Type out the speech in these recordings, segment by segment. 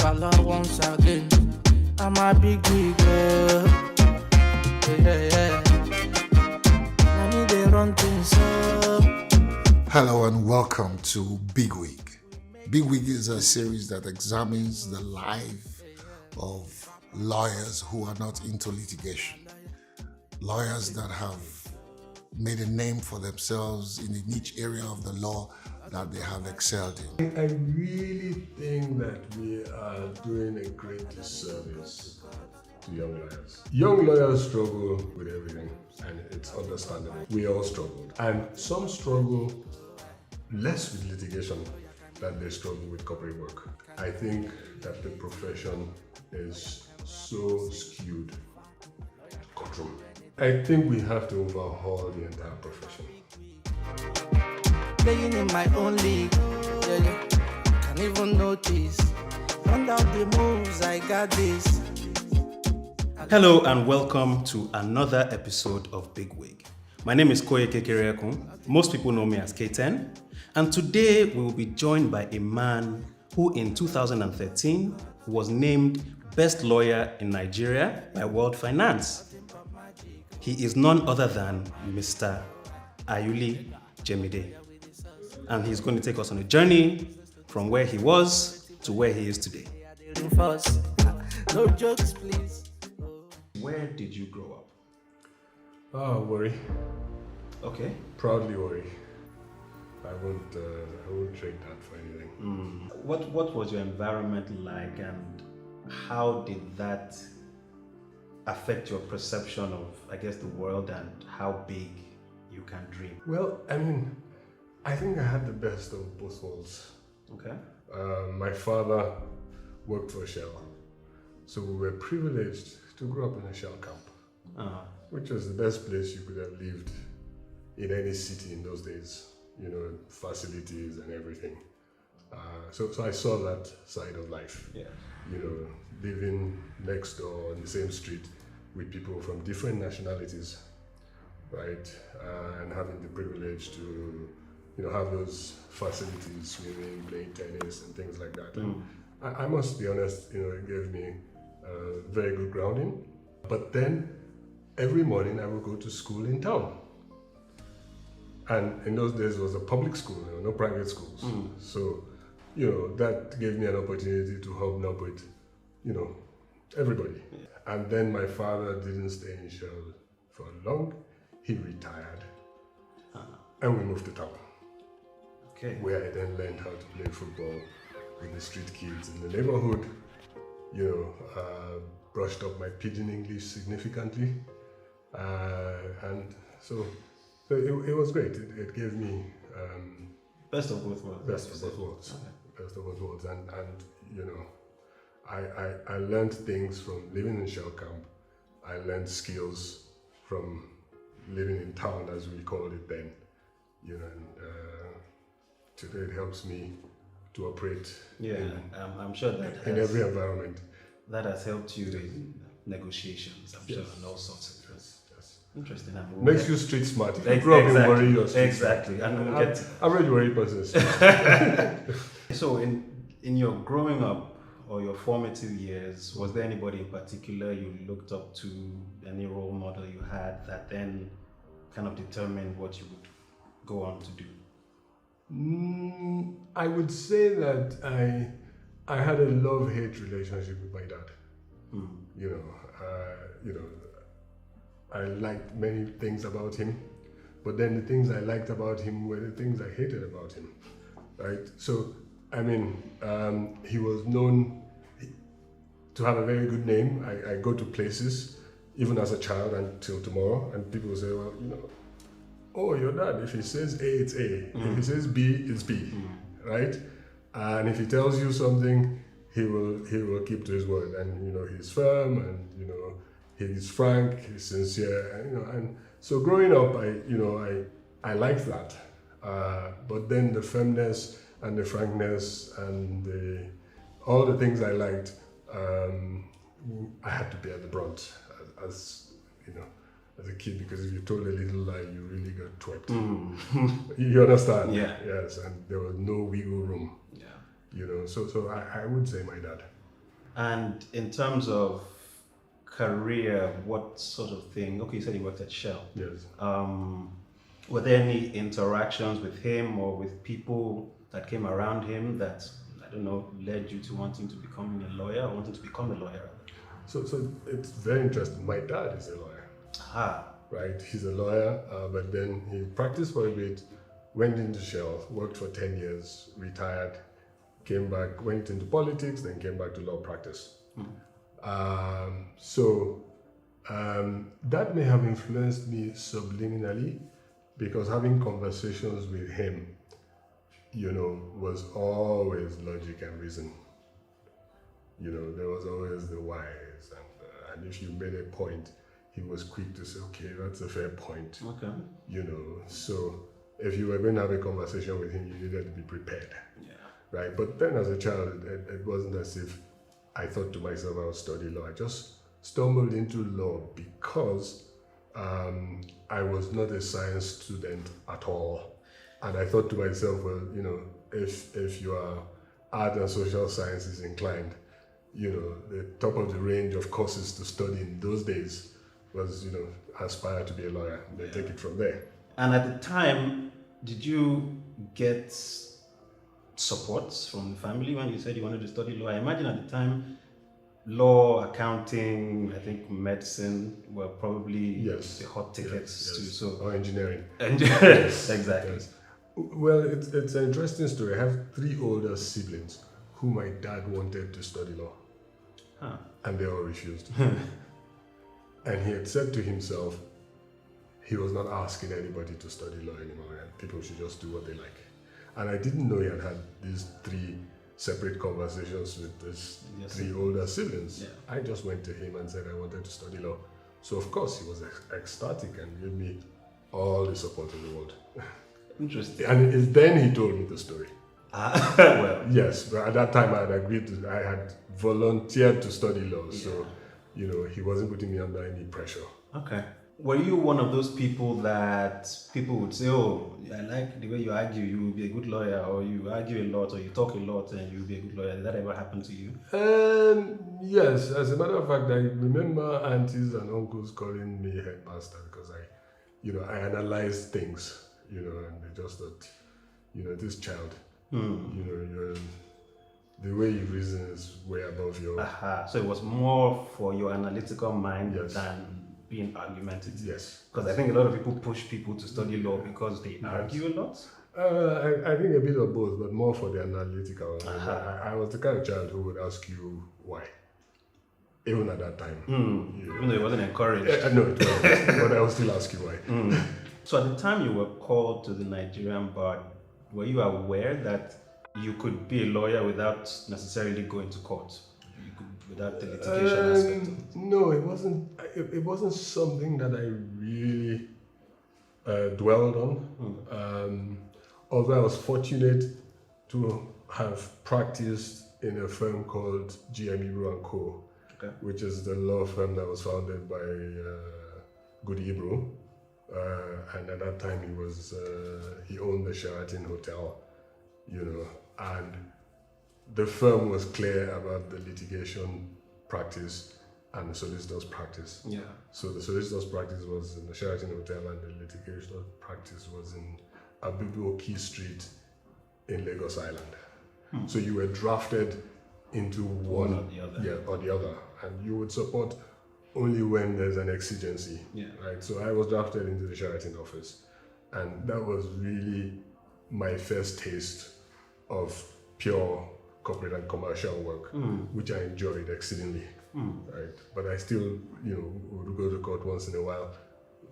Follow once again. I'm a big girl. Yeah. Let me they run things up. Hello and welcome to Bigwig. Bigwig is a series that examines the life of lawyers who are not into litigation. Lawyers that have made a name for themselves in the niche area of the law that they have excelled in. I really think that we are doing a great disservice to young lawyers. Young lawyers struggle with everything, and it's understandable. We all struggle. And some struggle less with litigation than they struggle with corporate work. I think that the profession is so skewed to courtroom. I think we have to overhaul the entire profession. Playing in my own league. Yeah. Can't even notice. Run out the moves, I got this. Hello and welcome to another episode of Bigwig. My name is Koyeke Kerekun. Most people know me as K10. And today we will be joined by a man who in 2013 was named Best Lawyer in Nigeria by World Finance. He is none other than Mr. Ayuli Jemide. And he's going to take us on a journey from where he was to where he is today. No jokes, please. Where did you grow up? Worry. Okay. Proudly worry. I won't trade that for anything. What was your environment like, and how did that affect your perception of, I guess, the world and how big you can dream? Well, I think I had the best of both worlds. Okay. My father worked for Shell, so we were privileged to grow up in a Shell camp, which was the best place you could have lived in any city in those days. Facilities and everything. So I saw that side of life. Yeah. Living next door on the same street with people from different nationalities, right? And having the privilege to, have those facilities, swimming, playing tennis, and things like that. And I must be honest, it gave me a very good grounding. But then every morning I would go to school in town. And in those days it was a public school, no private schools. So, that gave me an opportunity to hobnob with, everybody. Yeah. And then my father didn't stay in Shell for long. He retired. And we moved to town. Okay. Where I then learned how to play football with the street kids in the neighborhood. Brushed up my pidgin English significantly. And so it was great. It gave me best of both worlds. Best of both worlds. Okay. Best of both worlds. And I learned things from living in Shell camp. I learned skills from living in town, as we called it then. Today it helps me to operate. Yeah, I'm sure that in every environment. That has helped you in negotiations, I'm sure, and all sorts of things. Interesting. Makes you street smart. If you grow up in worry, you're street exactly. smart. And we'll get average worry person. So in your growing up or your formative years, was there anybody in particular you looked up to, any role model you had that then kind of determined what you would go on to do? I would say that I had a love-hate relationship with my dad. I liked many things about him, but then the things I liked about him were the things I hated about him, right? So, he was known to have a very good name. I go to places, even as a child until tomorrow, and people say, well, oh, your dad, if he says A, it's A. If he says B, it's B, right? And if he tells you something, he will keep to his word, and he's firm, and he's frank, he's sincere, and so growing up, I liked that, but then the firmness and the frankness and all the things I liked, I had to bear the brunt as a kid, because if you told a little lie, you really got twerked. You understand? Yeah. Yes, and there was no wiggle room. Yeah. So I would say my dad. And in terms of career, what sort of thing? Okay, you said he worked at Shell. Yes. Were there any interactions with him or with people that came around him that, I don't know, led you to wanting to become a lawyer or wanting to become a lawyer? So it's very interesting. My dad is a lawyer. Ah, Right? He's a lawyer, but then he practiced for a bit, went into Shell, worked for 10 years, retired, came back, went into politics, then came back to law practice. That may have influenced me subliminally because having conversations with him, was always logic and reason. There was always the whys, and if you made a point, he was quick to say, okay, that's a fair point. okay. So if you were going to have a conversation with him, you needed to be prepared. Yeah. Right? But then as a child, it wasn't as if I thought to myself I would study law. I just stumbled into law because I was not a science student at all. And I thought to myself, well, if you are art and social sciences inclined, the top of the range of courses to study in those days was, aspire to be a lawyer. They take it from there. And at the time, did you get support from the family when you said you wanted to study law? I imagine at the time, law, accounting, I think medicine were probably Yes. the hot tickets Yes. too. So Or engineering. exactly. Yes. Well, it's an interesting story. I have 3 older siblings who my dad wanted to study law, Huh. and they all refused. And he had said to himself, he was not asking anybody to study law anymore, and people should just do what they like. And I didn't know he had had these 3 separate conversations with his Yes. 3 older siblings. Yeah. I just went to him and said I wanted to study law. So of course he was ecstatic and gave me all the support in the world. Interesting. And it's then he told me the story. Well, Yes, but at that time I had volunteered to study law, so he wasn't putting me under any pressure. okay. Were you one of those people that people would say, oh, I like the way you argue, you will be a good lawyer, or you argue a lot, or you talk a lot, and you will be a good lawyer? Did that ever happen to you? Yes, as a matter of fact, I remember aunties and uncles calling me headmaster because I analyzed things, and they just thought, this child, you're, the way you reason is way above your... Aha. So it was more for your analytical mind Yes. than being argumentative. Yes. Because I think a lot of people push people to study law because they argue a lot. I think a bit of both, but more for the analytical. Uh-huh. I was the kind of child who would ask you why, even at that time. Even though it wasn't encouraged. No, it wasn't, but I will still ask you why. So at the time you were called to the Nigerian bar, were you aware that you could be a lawyer without necessarily going to court? You could, without the litigation aspect of it? No, it wasn't. It wasn't something that I really dwelled on. Although I was fortunate to have practiced in a firm called GM Ibro & Co., Okay. which is the law firm that was founded by Goody Ibro. And at that time he owned the Sheraton Hotel, and the firm was clear about the litigation practice and the solicitor's practice. Yeah. So the solicitor's practice was in the Sheraton Hotel and the litigation practice was in Abubu Key Street in Lagos Island. So you were drafted into one or the other. or the other, and you would support only when there's an exigency. Yeah. Right. So I was drafted into the Sheraton office, and that was really my first taste of pure corporate and commercial work, which I enjoyed exceedingly. Right. But I still, would go to court once in a while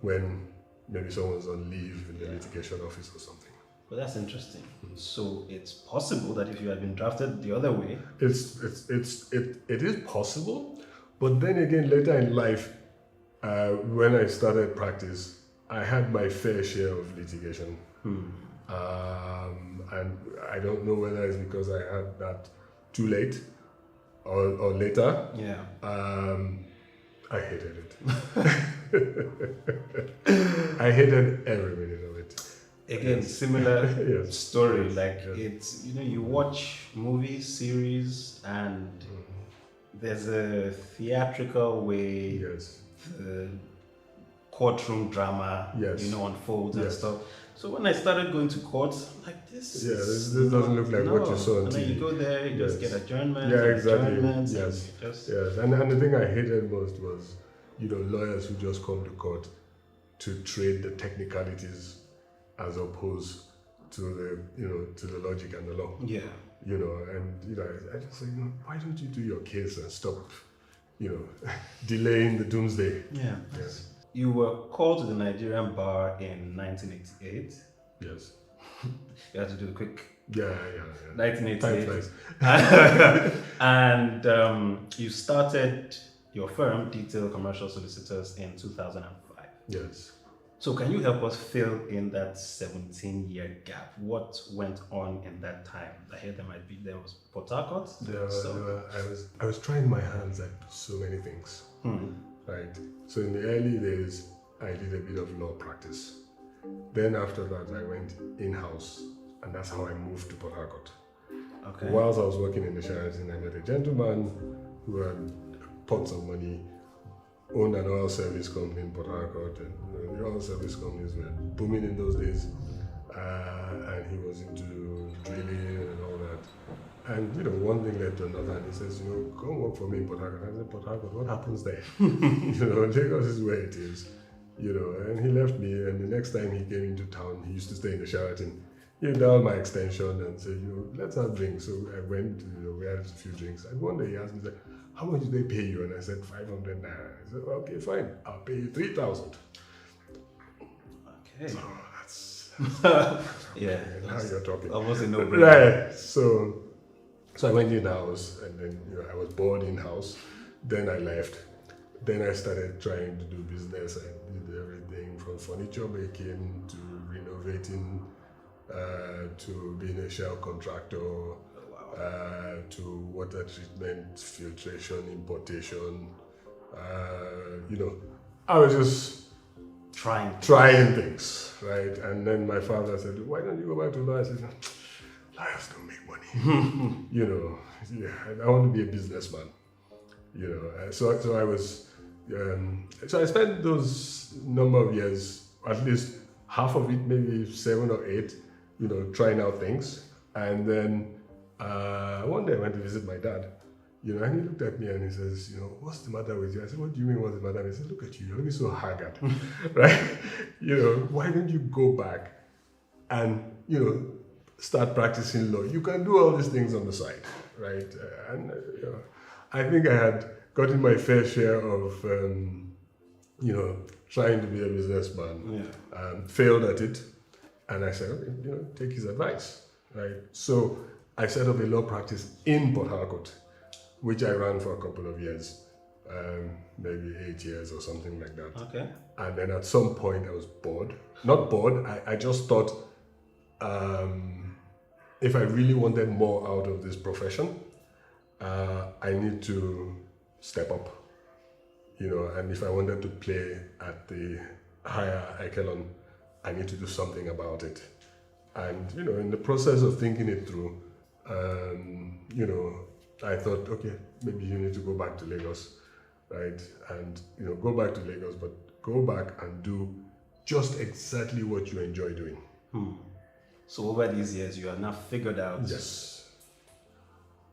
when maybe someone's on leave in the litigation office or something. But that's interesting. So it's possible that if you had been drafted the other way, It is possible, but then again, later in life, when I started practice, I had my fair share of litigation. And I don't know whether it's because I had that too late or later. yeah. I hated it. I hated every minute of it. Again, similar Yes. story. Yes. Like Yes. it's, you watch movies, series, and there's a theatrical way Yes. the courtroom drama, Yes. unfolds and Yes. stuff. So when I started going to court, I'm like this. Yeah, is this doesn't not- look like what you saw on And then TV. you go there, you just Yes. get adjournments. Yeah, and exactly. adjournments, Yes. and just Yes, and the thing I hated most was, lawyers who just come to court to trade the technicalities as opposed to to the logic and the law. yeah. I just say, why don't you do your case and stop, delaying the doomsday? Yeah. Yes. You were called to the Nigerian bar in 1988. Yes. You had to do a quick Yeah. 1988. Time flies. And you started your firm, Detail Commercial Solicitors, in 2005. Yes. So can you help us fill in that 17-year gap? What went on in that time? I hear there was Port Harcourt. I was trying my hands at so many things. Right. So in the early days, I did a bit of law practice. Then after that, I went in-house, and that's how I moved to Port Harcourt. Okay. Whilst I was working in the Sheraton, I met a gentleman who had pots of money, owned an oil service company in Port Harcourt, and the oil service companies were booming in those days, and he was into drilling and all that. And one thing led to another, and he says, come work for me in Port Harcourt. I said, Port Harcourt, what happens there? Lagos is where it is. And he left me, and the next time he came into town, he used to stay in the Sheraton. He dialed my extension and said, let's have drinks. So I went, we had a few drinks. And one day he asked me, how much did they pay you? And I said, 500 naira. I said, okay, fine, I'll pay you 3,000. Okay. Oh, that's Yeah. now you're talking. Almost a no-brainer. Right. So I went in-house, and then I was bored in-house. Then I left. Then I started trying to do business. I did everything from furniture making to renovating, to being a shell contractor, to water treatment, filtration, importation. I was just trying things, right? And then my father said, why don't you go back to law? I said, lawyers don't make money. I want to be a businessman. So I was, so I spent those number of years, at least half of it, maybe 7 or 8, trying out things. And then one day I went to visit my dad, and he looked at me and he says, what's the matter with you? I said, what do you mean what's the matter? And he said, look at you, you're looking so haggard, right? Why don't you go back and, start practicing law? You can do all these things on the side, right? I think I had gotten my fair share of, trying to be a businessman, failed at it. And I said, okay, take his advice, right? So I set up a law practice in Port Harcourt, which I ran for a couple of years, maybe 8 years or something like that. Okay. And then at some point I was bored. Not bored, I just thought, if I really wanted more out of this profession, I need to step up, and if I wanted to play at the higher echelon, I need to do something about it. And, in the process of thinking it through, I thought, okay, maybe you need to go back to Lagos, right? And, go back to Lagos, but go back and do just exactly what you enjoy doing. So over these years, you have now figured out. Yes.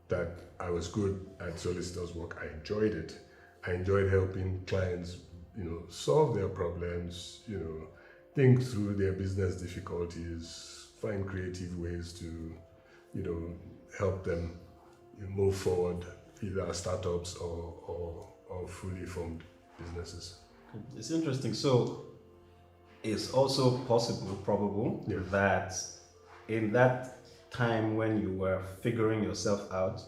That I was good at solicitor's work. I enjoyed it. I enjoyed helping clients, solve their problems, think through their business difficulties, find creative ways to, help them move forward, either as startups or fully formed businesses. It's interesting. So it's also probable that in that time when you were figuring yourself out,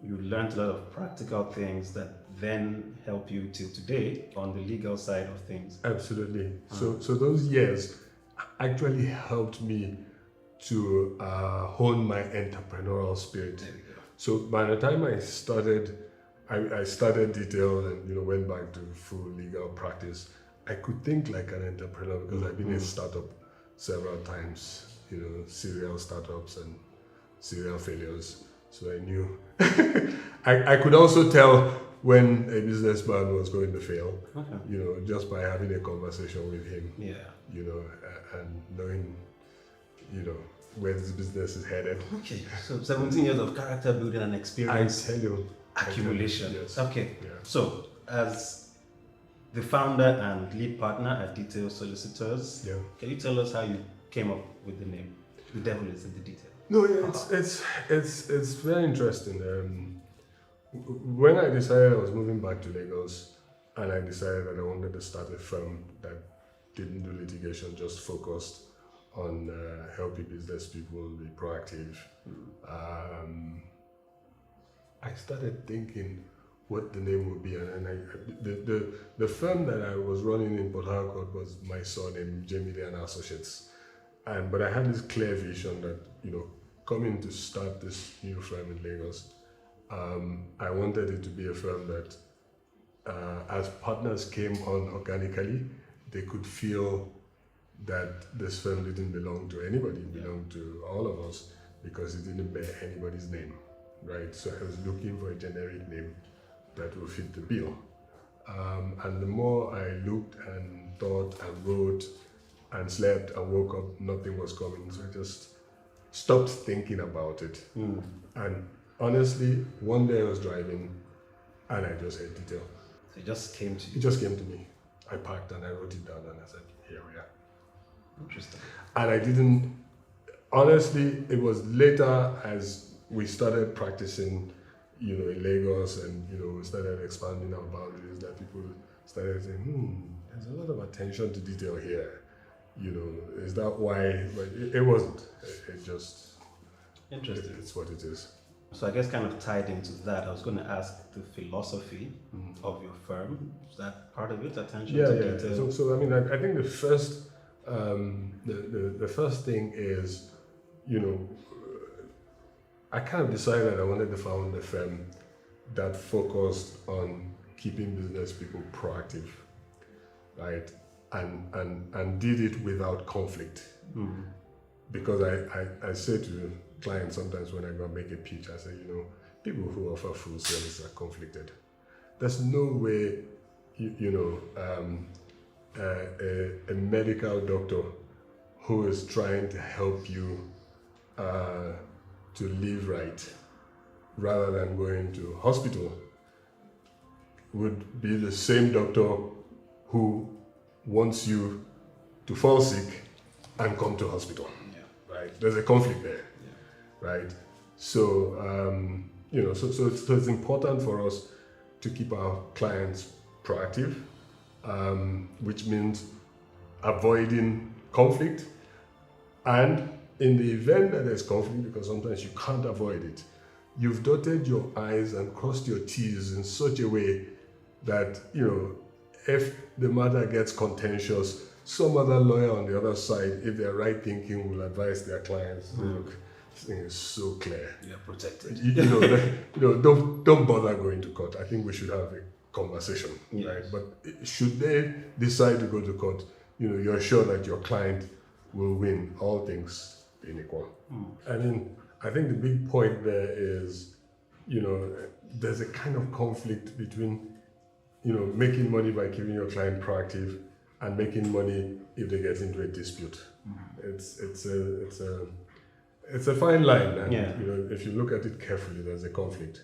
you learned a lot of practical things that then help you till today on the legal side of things. Absolutely. So those years actually helped me to hone my entrepreneurial spirit. There we go. So by the time I started detail and went back to full legal practice, I could think like an entrepreneur because I've been in startup several times, serial startups and serial failures. So I knew I could also tell when a businessman was going to fail, Okay. you know, just by having a conversation with him, Yeah. you know, and knowing, you know, where this business is headed. Okay. So 17 years of character building and I experience tell you. accumulation. Yes. Okay. Yeah. So as the founder and lead partner at Detail Solicitors, Yeah. can you tell us how you came up with the name? The devil is in the detail. No, yeah, it's very interesting. When I decided I was moving back to Lagos, and I decided that I wanted to start a firm that didn't do litigation, just focused on helping business people be proactive, I started thinking what the name would be, and the firm that I was running in Port Harcourt was my son in Jamie and Associates, but I had this clear vision that, you know, coming to start this new firm in Lagos, I wanted it to be a firm that, as partners came on organically, they could feel that this firm didn't belong to anybody, it belonged to all of us, because it didn't bear anybody's name, right? So I was looking for a generic name that would fit the bill. And the more I looked and thought and wrote and slept and woke up, nothing was coming. So I just stopped thinking about it. And honestly, one day I was driving and I just heard Detail. So it just came to It you. just came to me. I parked and I wrote it down and I said, here we are. Interesting. And I didn't, honestly, it was later as we started practicing, you know, in Lagos, and, you know, we started expanding our boundaries, that people started saying, there's a lot of attention to detail here. You know, is that why? But it wasn't. It just, Interesting. it's what it is. So I guess kind of tied into that, I was going to ask the philosophy of your firm. Is that part of it? Attention Yeah, to yeah. detail? So I mean, I think the first, the first thing is, you know, I kind of decided I wanted to found a firm that focused on keeping business people proactive, right? And did it without conflict. Because I say to clients sometimes when I go and make a pitch, I say, you know, people who offer full service are conflicted. There's no way, a medical doctor who is trying to help you to live right rather than going to hospital would be the same doctor who wants you to fall sick and come to hospital. Right? There's a conflict there, right? So, so it's important for us to keep our clients proactive, which means avoiding conflict. And in the event that there's conflict, because sometimes you can't avoid it, you've dotted your I's and crossed your T's in such a way that, you know, if the matter gets contentious, some other lawyer on the other side, if they're right thinking, will advise their clients, look, this thing is so clear. You're protected. Don't bother going to court. I think we should have a conversation, right? But should they decide to go to court, you know, you're sure that your client will win, all things being equal. I mean, I think the big point there is, you know, there's a kind of conflict between, you know, making money by keeping your client proactive and making money if they get into a dispute. It's a fine line, and you know, if you look at it carefully, there's a conflict,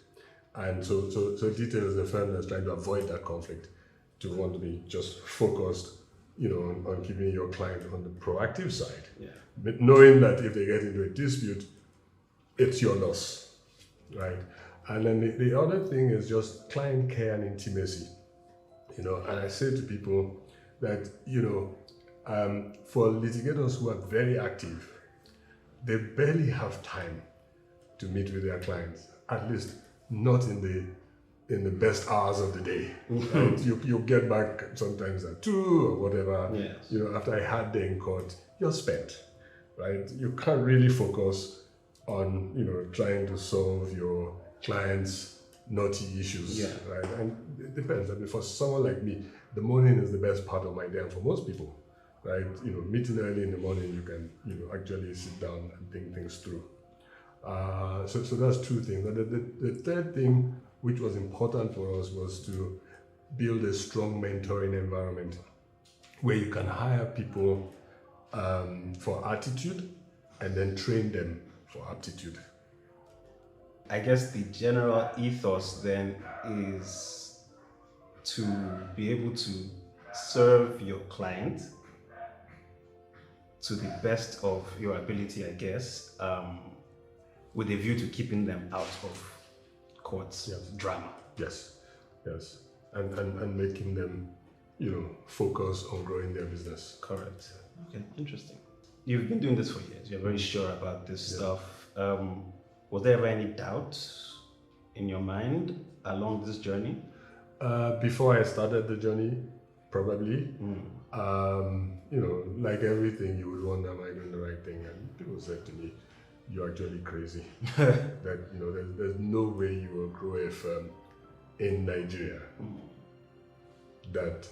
and so Detail is a firm that's trying to avoid that conflict, to want to be just focused, you know, on keeping your client on the proactive side, but knowing that if they get into a dispute, it's your loss, right? And then the other thing is just client care and intimacy, you know. And I say to people that, you know, for litigators who are very active, they barely have time to meet with their clients, at least not in the best hours of the day. Right? You get back sometimes at 2 or whatever. You know, after a hard day in court, you're spent, right? You can't really focus on, you know, trying to solve your clients' naughty issues, right? And it depends. I mean, for someone like me, the morning is the best part of my day, and for most people, right? You know, meeting early in the morning, you can, you know, actually sit down and think things through. So that's two things. And the third thing which was important for us, was to build a strong mentoring environment where you can hire people for attitude and then train them for aptitude. I guess the general ethos then is to be able to serve your client to the best of your ability, I guess, with a view to keeping them out of court drama. Yes, yes, and making them, focus on growing their business. Correct. Okay, interesting. You've been doing this for years. You're very sure about this stuff. Was there ever any doubt in your mind along this journey? Before I started the journey, probably. Like everything, you would wonder, am I doing the right thing? And people said to me, you're actually crazy. That, there's no way you will grow a firm in Nigeria that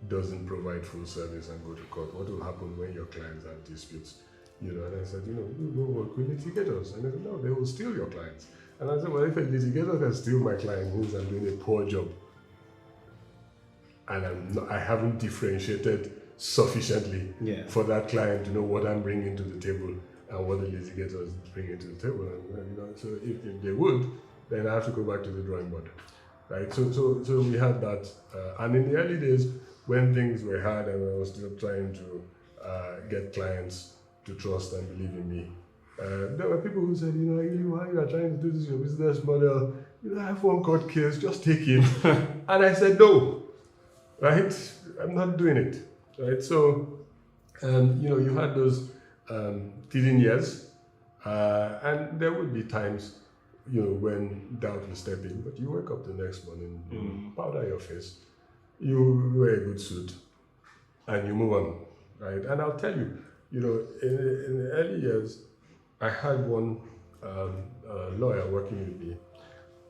doesn't provide full service and go to court. What will happen when your clients have disputes? And I said, you go work with litigators. And they said, no, they will steal your clients. And I said, well, if a litigator can steal my client, it means I'm doing a poor job. And I haven't differentiated sufficiently for that client to know what I'm bringing to the table and what the litigators bring to the table. And so if they would, then I have to go back to the drawing board, right? So we had that, and in the early days when things were hard and I was still trying to get clients to trust and believe in me, there were people who said, you are trying to do this your business model. I have one court case, just take it. And I said no, right? I'm not doing it, right? So, you had those teething years, and there would be times, when doubt will step in, but you wake up the next morning, powder your face, you wear a good suit, and you move on, right? And I'll tell you, in the early years, I had one lawyer working with me,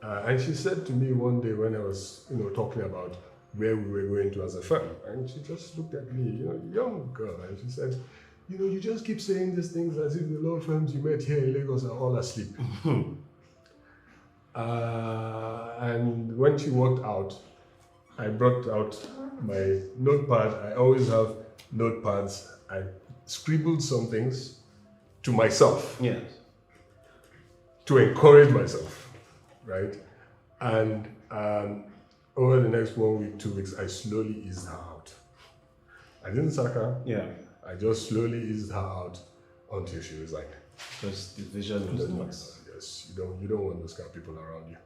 and she said to me one day when I was, talking about where we were going to as a firm, and she just looked at me, young girl, and she said, you just keep saying these things as if the law firms you met here in Lagos are all asleep. And when she walked out, I brought out my notepad. I always have notepads. I scribbled some things to myself. Yes. To encourage myself, right? And over the next 1 week, 2 weeks, I slowly eased her out. I didn't sack her. Yeah. I just slowly eased her out until she resigned. Because the vision was not. Yes, you don't want to scare people around you.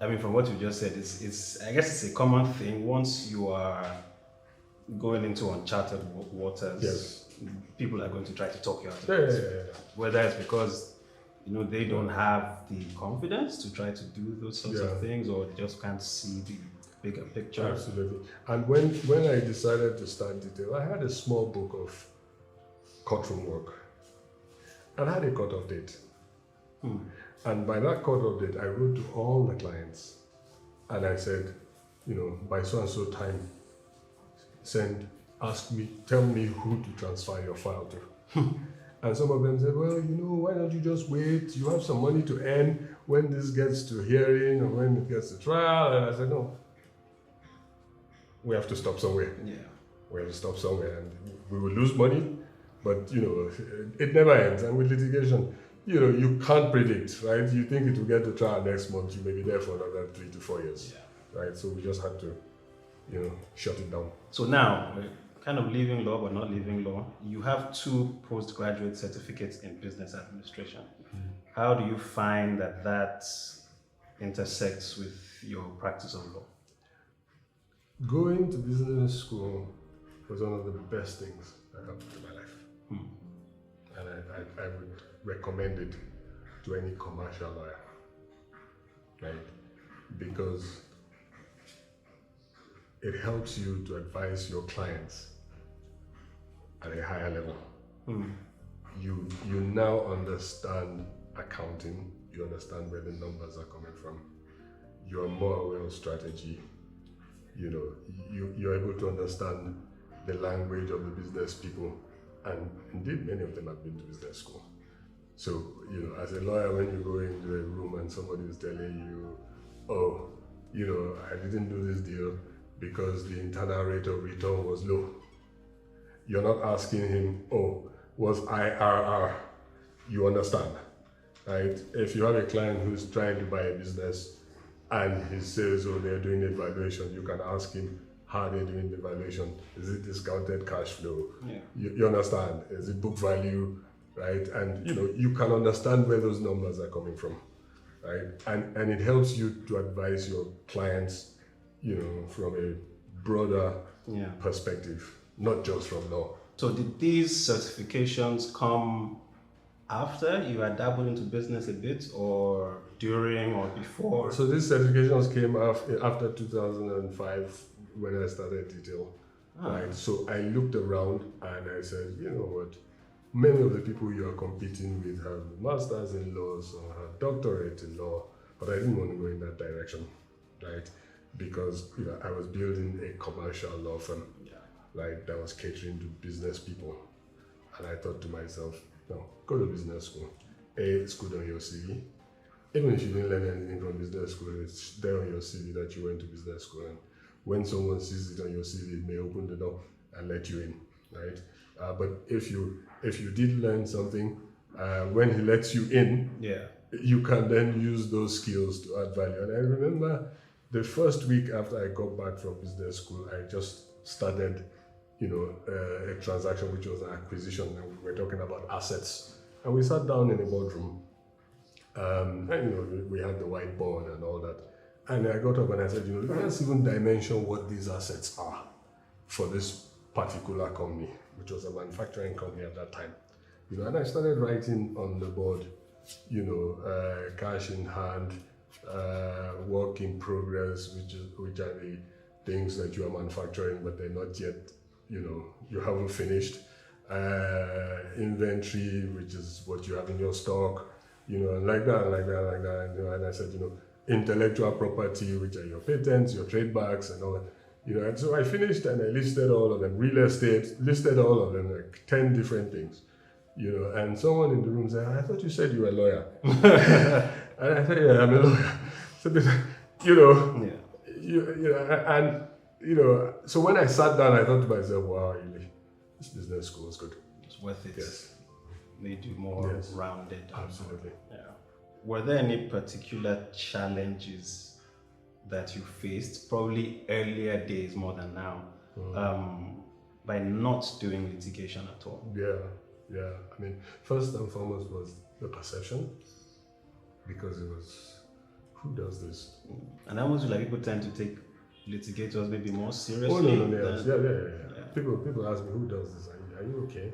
I mean, from what you just said, it's I guess it's a common thing. Once you are going into uncharted waters, people are going to try to talk you out of it. Whether it's because they don't have the confidence to try to do those sorts of things, or they just can't see the bigger picture. Absolutely. And when I decided to start detail, I had a small book of courtroom work, and I had a cut-off date. And by that cut-off date, I wrote to all the clients, and I said, by so and so time, tell me who to transfer your file to. And some of them said, well, why don't you just wait? You have some money to earn when this gets to hearing or when it gets to trial. And I said, no, we have to stop somewhere. Yeah. We have to stop somewhere, and we will lose money, but it never ends. And with litigation, you can't predict, right? You think it will get to trial next month, you may be there for another 3 to 4 years, right? So we just had to, shut it down. So now, kind of leaving law but not leaving law, you have 2 postgraduate certificates in business administration. How do you find that intersects with your practice of law? Going to business school was one of the best things that happened in my life. And I would recommend it to any commercial lawyer, right? Because it helps you to advise your clients at a higher level. You now understand accounting, you understand where the numbers are coming from, you are more aware of strategy, you're able to understand the language of the business people, and indeed many of them have been to business school. So, as a lawyer, when you go into a room and somebody is telling you, oh, I didn't do this deal because the internal rate of return was low. You're not asking him, oh, was IRR? You understand, right? If you have a client who's trying to buy a business and he says, oh, they're doing a valuation, you can ask him, how are they doing the valuation? Is it discounted cash flow? Yeah. You understand? Is it book value, right? And you can understand where those numbers are coming from, right? And it helps you to advise your clients, from a broader perspective, not just from law. So did these certifications come after you had dabbled into business a bit, or during or before? So these certifications came after 2005 when I started detail. Right? So I looked around and I said, you know what? Many of the people you are competing with have masters in laws or have doctorate in law, but I didn't want to go in that direction, right? Because I was building a commercial law firm, right, that was catering to business people. And I thought to myself, no, go to business school. It's good on your CV. Even if you didn't learn anything from business school, it's there on your CV that you went to business school. And when someone sees it on your CV, it may open the door and let you in, right? But if you did learn something, when he lets you in, you can then use those skills to add value. And I remember the first week after I got back from business school, I just started a transaction which was an acquisition, and we were talking about assets. And we sat down in a boardroom, and we had the whiteboard and all that. And I got up and I said, let's even dimension what these assets are for this particular company, which was a manufacturing company at that time. And I started writing on the board, cash in hand, work in progress, which are the things that you are manufacturing, but they're not yet, you haven't finished. Inventory, which is what you have in your stock, and like that. And I said, intellectual property, which are your patents, your trademarks, and all that. And so I finished and I listed all of them. Real estate, listed all of them, like 10 different things. And someone in the room said, I thought you said you were a lawyer. And I said, yeah, I'm a lawyer. So, so when I sat down, I thought to myself, wow, really, this business school is good. It's worth it. Yes. Made you more rounded. Absolutely. Yeah. Were there any particular challenges that you faced, probably earlier days more than now, by not doing litigation at all? Yeah. I mean, first and foremost was the perception, because it was, who does this? And I almost feel like people tend to take litigators maybe more seriously. Oh, no. Yeah. People ask me, who does this? Are you okay?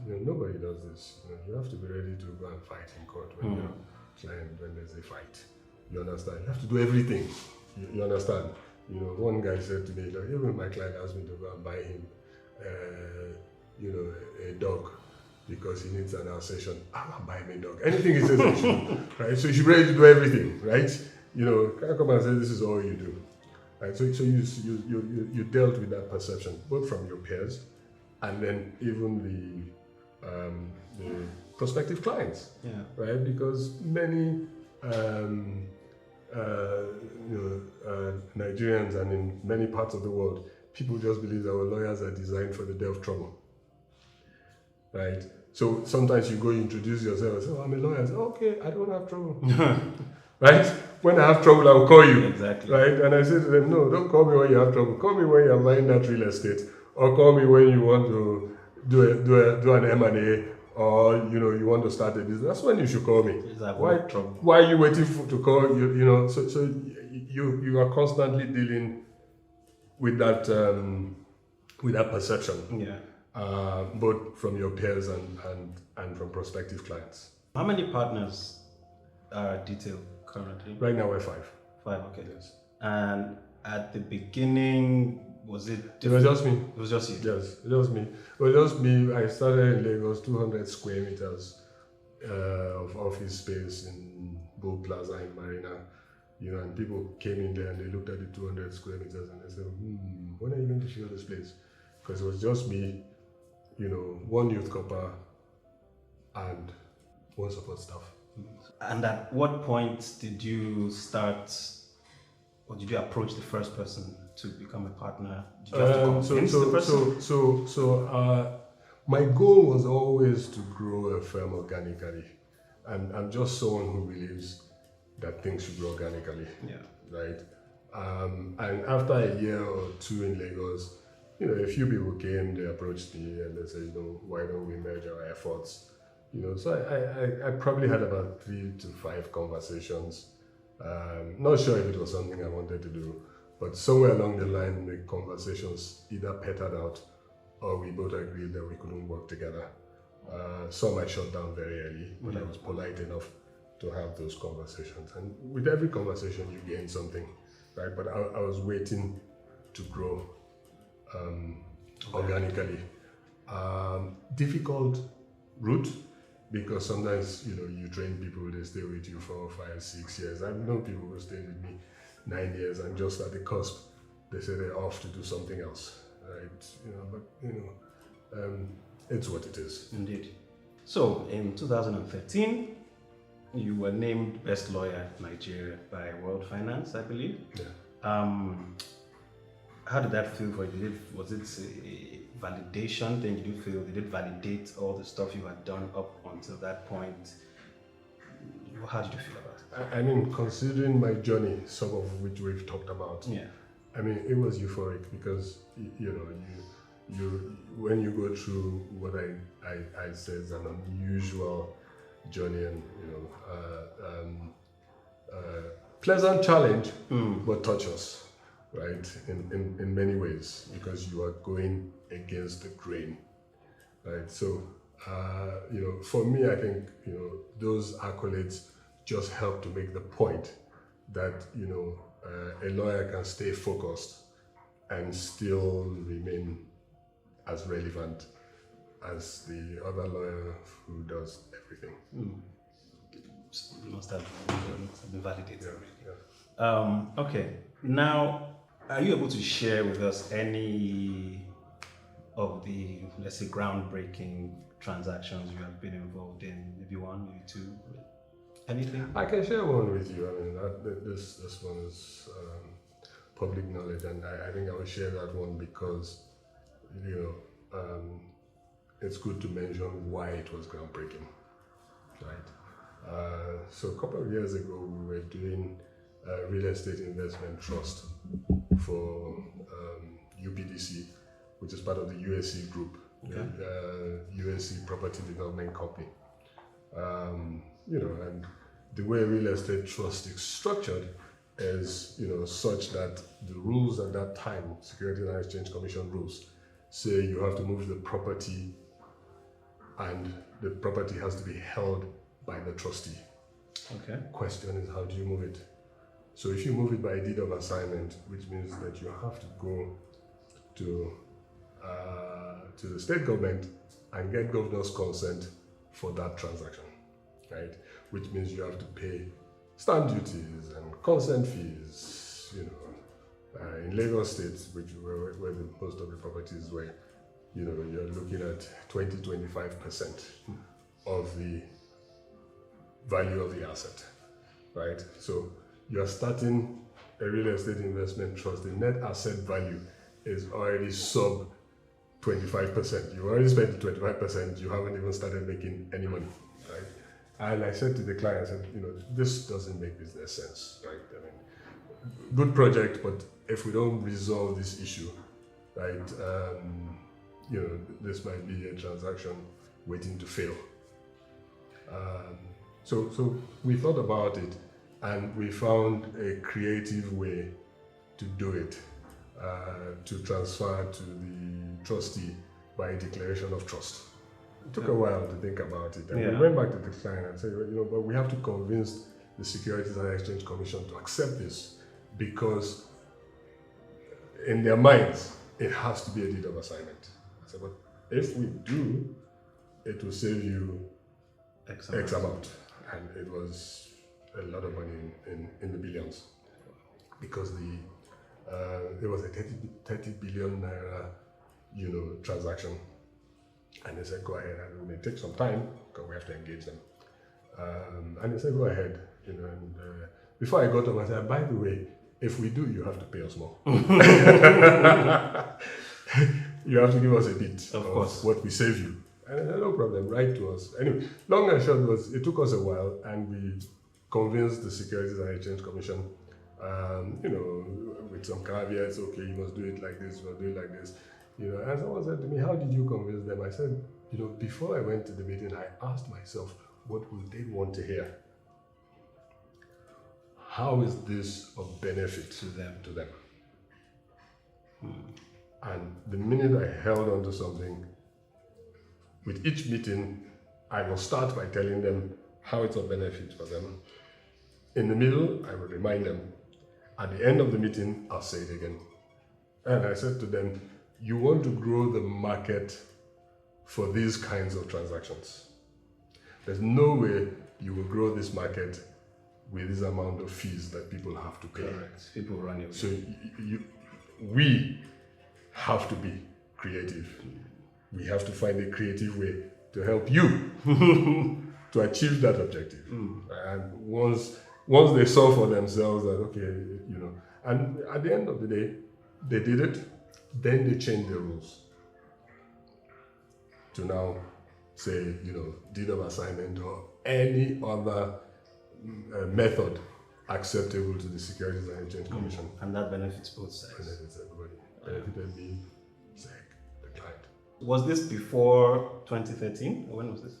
Nobody does this. You have to be ready to go and fight in court when you're client, when there's a fight. You understand? You have to do everything. You understand? One guy said to me, even my client asked me to go and buy him, a dog because he needs an Alsatian. I'll buy him a dog. Anything he says, I should do, right? So you should be ready to do everything, right? Can't come and say this is all you do, right? So you dealt with that perception, both from your peers and then even the prospective clients, right? Because many Nigerians and in many parts of the world, people just believe that our lawyers are designed for the day of trouble, right? So sometimes you go introduce yourself and say, oh, I'm a lawyer. I say, okay, I don't have trouble. Right? When I have trouble, I'll call you. Exactly. Right? And I say to them, no, don't call me when you have trouble. Call me when you're buying that real estate, or call me when you want to do an M&A, or you want to start a business. That's when you should call me. Why are you waiting to call? So you are constantly dealing with that perception. Both from your peers and from prospective clients. How many partners are detail currently? Right now we're 5. 5, okay. Yes. And at the beginning, was it It different? was just me. It was just you? Yes, it was me. It was just me. I started in Lagos, 200 square meters of office space in Bull Plaza in Marina. And people came in there and they looked at the 200 square meters and they said, when are you going to fill this place? Because it was just me, one youth corper and one support staff. And at what point did you start or did you approach the first person to become a partner? Did you have to convince the person? My goal was always to grow a firm organically. I'm just someone who believes that things should grow organically. Yeah. Right? And after a year or two in Lagos, a few people came, they approached me and they said, why don't we merge our efforts? So I probably had about 3 to 5 conversations. Not sure if it was something I wanted to do, but somewhere along the line, the conversations either petered out or we both agreed that we couldn't work together. Some I shut down very early, but I was polite enough to have those conversations. And with every conversation, you gain something, right? But I was waiting to grow organically. Difficult route, because sometimes, you train people, they stay with you for 5, 6 years. I've known people who stayed with me 9 years and just at the cusp, they say they're off to do something else, right? It's what it is. Indeed. So in 2013, you were named Best Lawyer in Nigeria by World Finance, I believe. Yeah. How did that feel for you? Was it a validation thing? Did it validate all the stuff you had done up until that point? How did you feel about it? I mean, considering my journey, some of which we've talked about, Yeah. I mean, it was euphoric because, when you go through what I say is an unusual journey and, pleasant challenge, but touches, right? In many ways, because you are going against the grain, right? So, for me, I think, those accolades just help to make the point that, a lawyer can stay focused and still remain as relevant as the other lawyer who does everything. You must have been validated. Yeah. Okay. Now, are you able to share with us any of the, let's say, groundbreaking transactions you have been involved in? Maybe 1, maybe 2, anything? I can share one with you. I mean, this one is public knowledge, and I think I will share that one because, it's good to mention why it was groundbreaking, right? So a couple of years ago, we were doing a real estate investment trust for UPDC, which is part of the USC group, USC Property Development Company. And the way real estate trust is structured is, such that the rules at that time, Securities and Exchange Commission rules, say you have to move the property and the property has to be held by the trustee. Okay. Question is, how do you move it? So if you move it by deed of assignment, which means that you have to go to the state government and get governor's consent for that transaction, right? Which means you have to pay stamp duties and consent fees, in Lagos State, where most of the properties were, you're looking at 20-25% of the value of the asset, right? So you're starting a real estate investment trust, the net asset value is already sub 25%. You already spent the 25%, you haven't even started making any money, right? And I said to the client, I said, this doesn't make business sense, right? I mean, good project, but if we don't resolve this issue, right, this might be a transaction waiting to fail. So we thought about it and we found a creative way to do it, to transfer to the trustee by declaration of trust. It took a while to think about it, and we went back to the client and said, but we have to convince the Securities and Exchange Commission to accept this because in their minds, it has to be a deed of assignment. I said, but if we do, it will save you X amount. And it was a lot of money in the billions because there was a 30 billion naira, transaction. And they said, go ahead, and it may take some time because we have to engage them. And they said, go ahead, and before I got home, I said, by the way, if we do, you have to pay us more. You have to give us a bit Of course. what we save you. And no problem, write to us. Anyway, long and short was, it took us a while, and we convinced the Securities and Exchange Commission, with some caveats, okay, you must do it like this, you must do it like this. And someone said to me, how did you convince them? I said, before I went to the meeting, I asked myself, what will they want to hear? How is this of benefit to them? And the minute I held on to something, with each meeting, I will start by telling them how it's of benefit for them. In the middle, I will remind them. At the end of the meeting, I'll say it again. And I said to them, you want to grow the market for these kinds of transactions. There's no way you will grow this market with this amount of fees that people have to pay. Correct. People run away. So we have to be creative. We have to find a creative way to help you to achieve that objective. And once they saw for themselves that, okay, and at the end of the day, they did it, then they changed the rules to now say, deed of assignment or any other method acceptable to the Securities and Exchange Commission. And that benefits both sides. Benefits everybody. Benefited me, SEC, the client. Was this before 2013? Or when was this?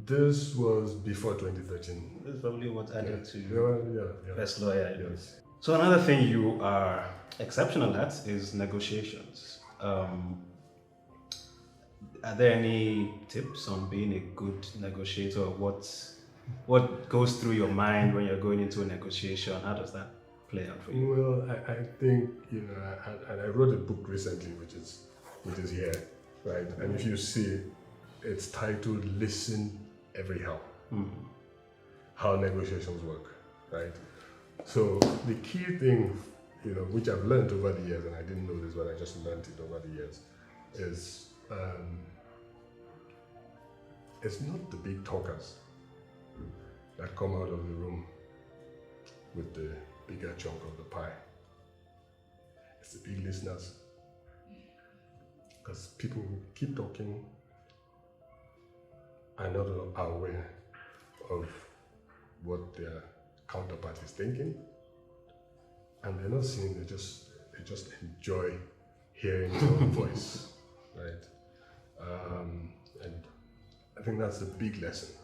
This was before 2013. This is probably what added to Yeah. best lawyer. Yes. So another thing you are exceptional at is negotiations. Are there any tips on being a good negotiator? What goes through your mind when you're going into a negotiation? How does that play out for you? Well, I think, and I wrote a book recently, which is here, right? And if you see, it's titled Listen Everyhow. How negotiations work, right? So the key thing, which I've learned over the years, and I didn't know this, but I just learned it over the years, is it's not the big talkers that come out of the room with the bigger chunk of the pie. It's the big listeners. Because people who keep talking are not aware of what their counterpart is thinking, and they're not seeing, they just enjoy hearing their own voice, right? And I think that's the big lesson.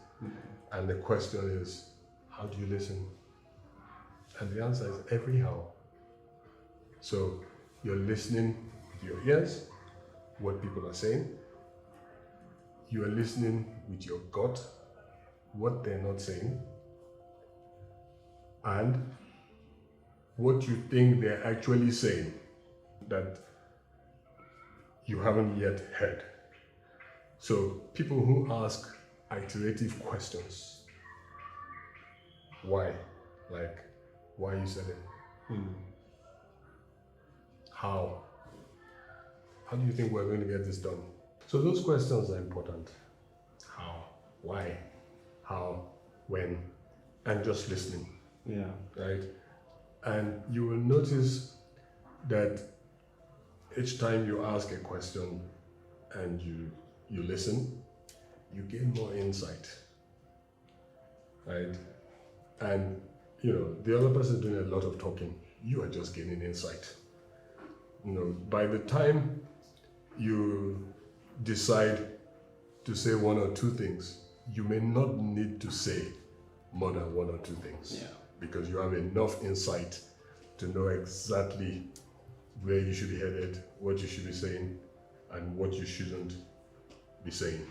And the question is, how do you listen? And the answer is everyhow. So you're listening with your ears, what people are saying. You are listening with your gut, what they're not saying, and what you think they're actually saying that you haven't yet heard. So people who ask iterative questions, why? Like, why you said it? How? How do you think we're going to get this done? So those questions are important. How? Why? How? When? And just listening. Yeah. Right? And you will notice that each time you ask a question and you listen, you gain more insight. Right? And the other person is doing a lot of talking. You are just gaining insight. By the time you decide to say one or two things, you may not need to say more than one or two things. Yeah. Because you have enough insight to know exactly where you should be headed, what you should be saying, and what you shouldn't be saying.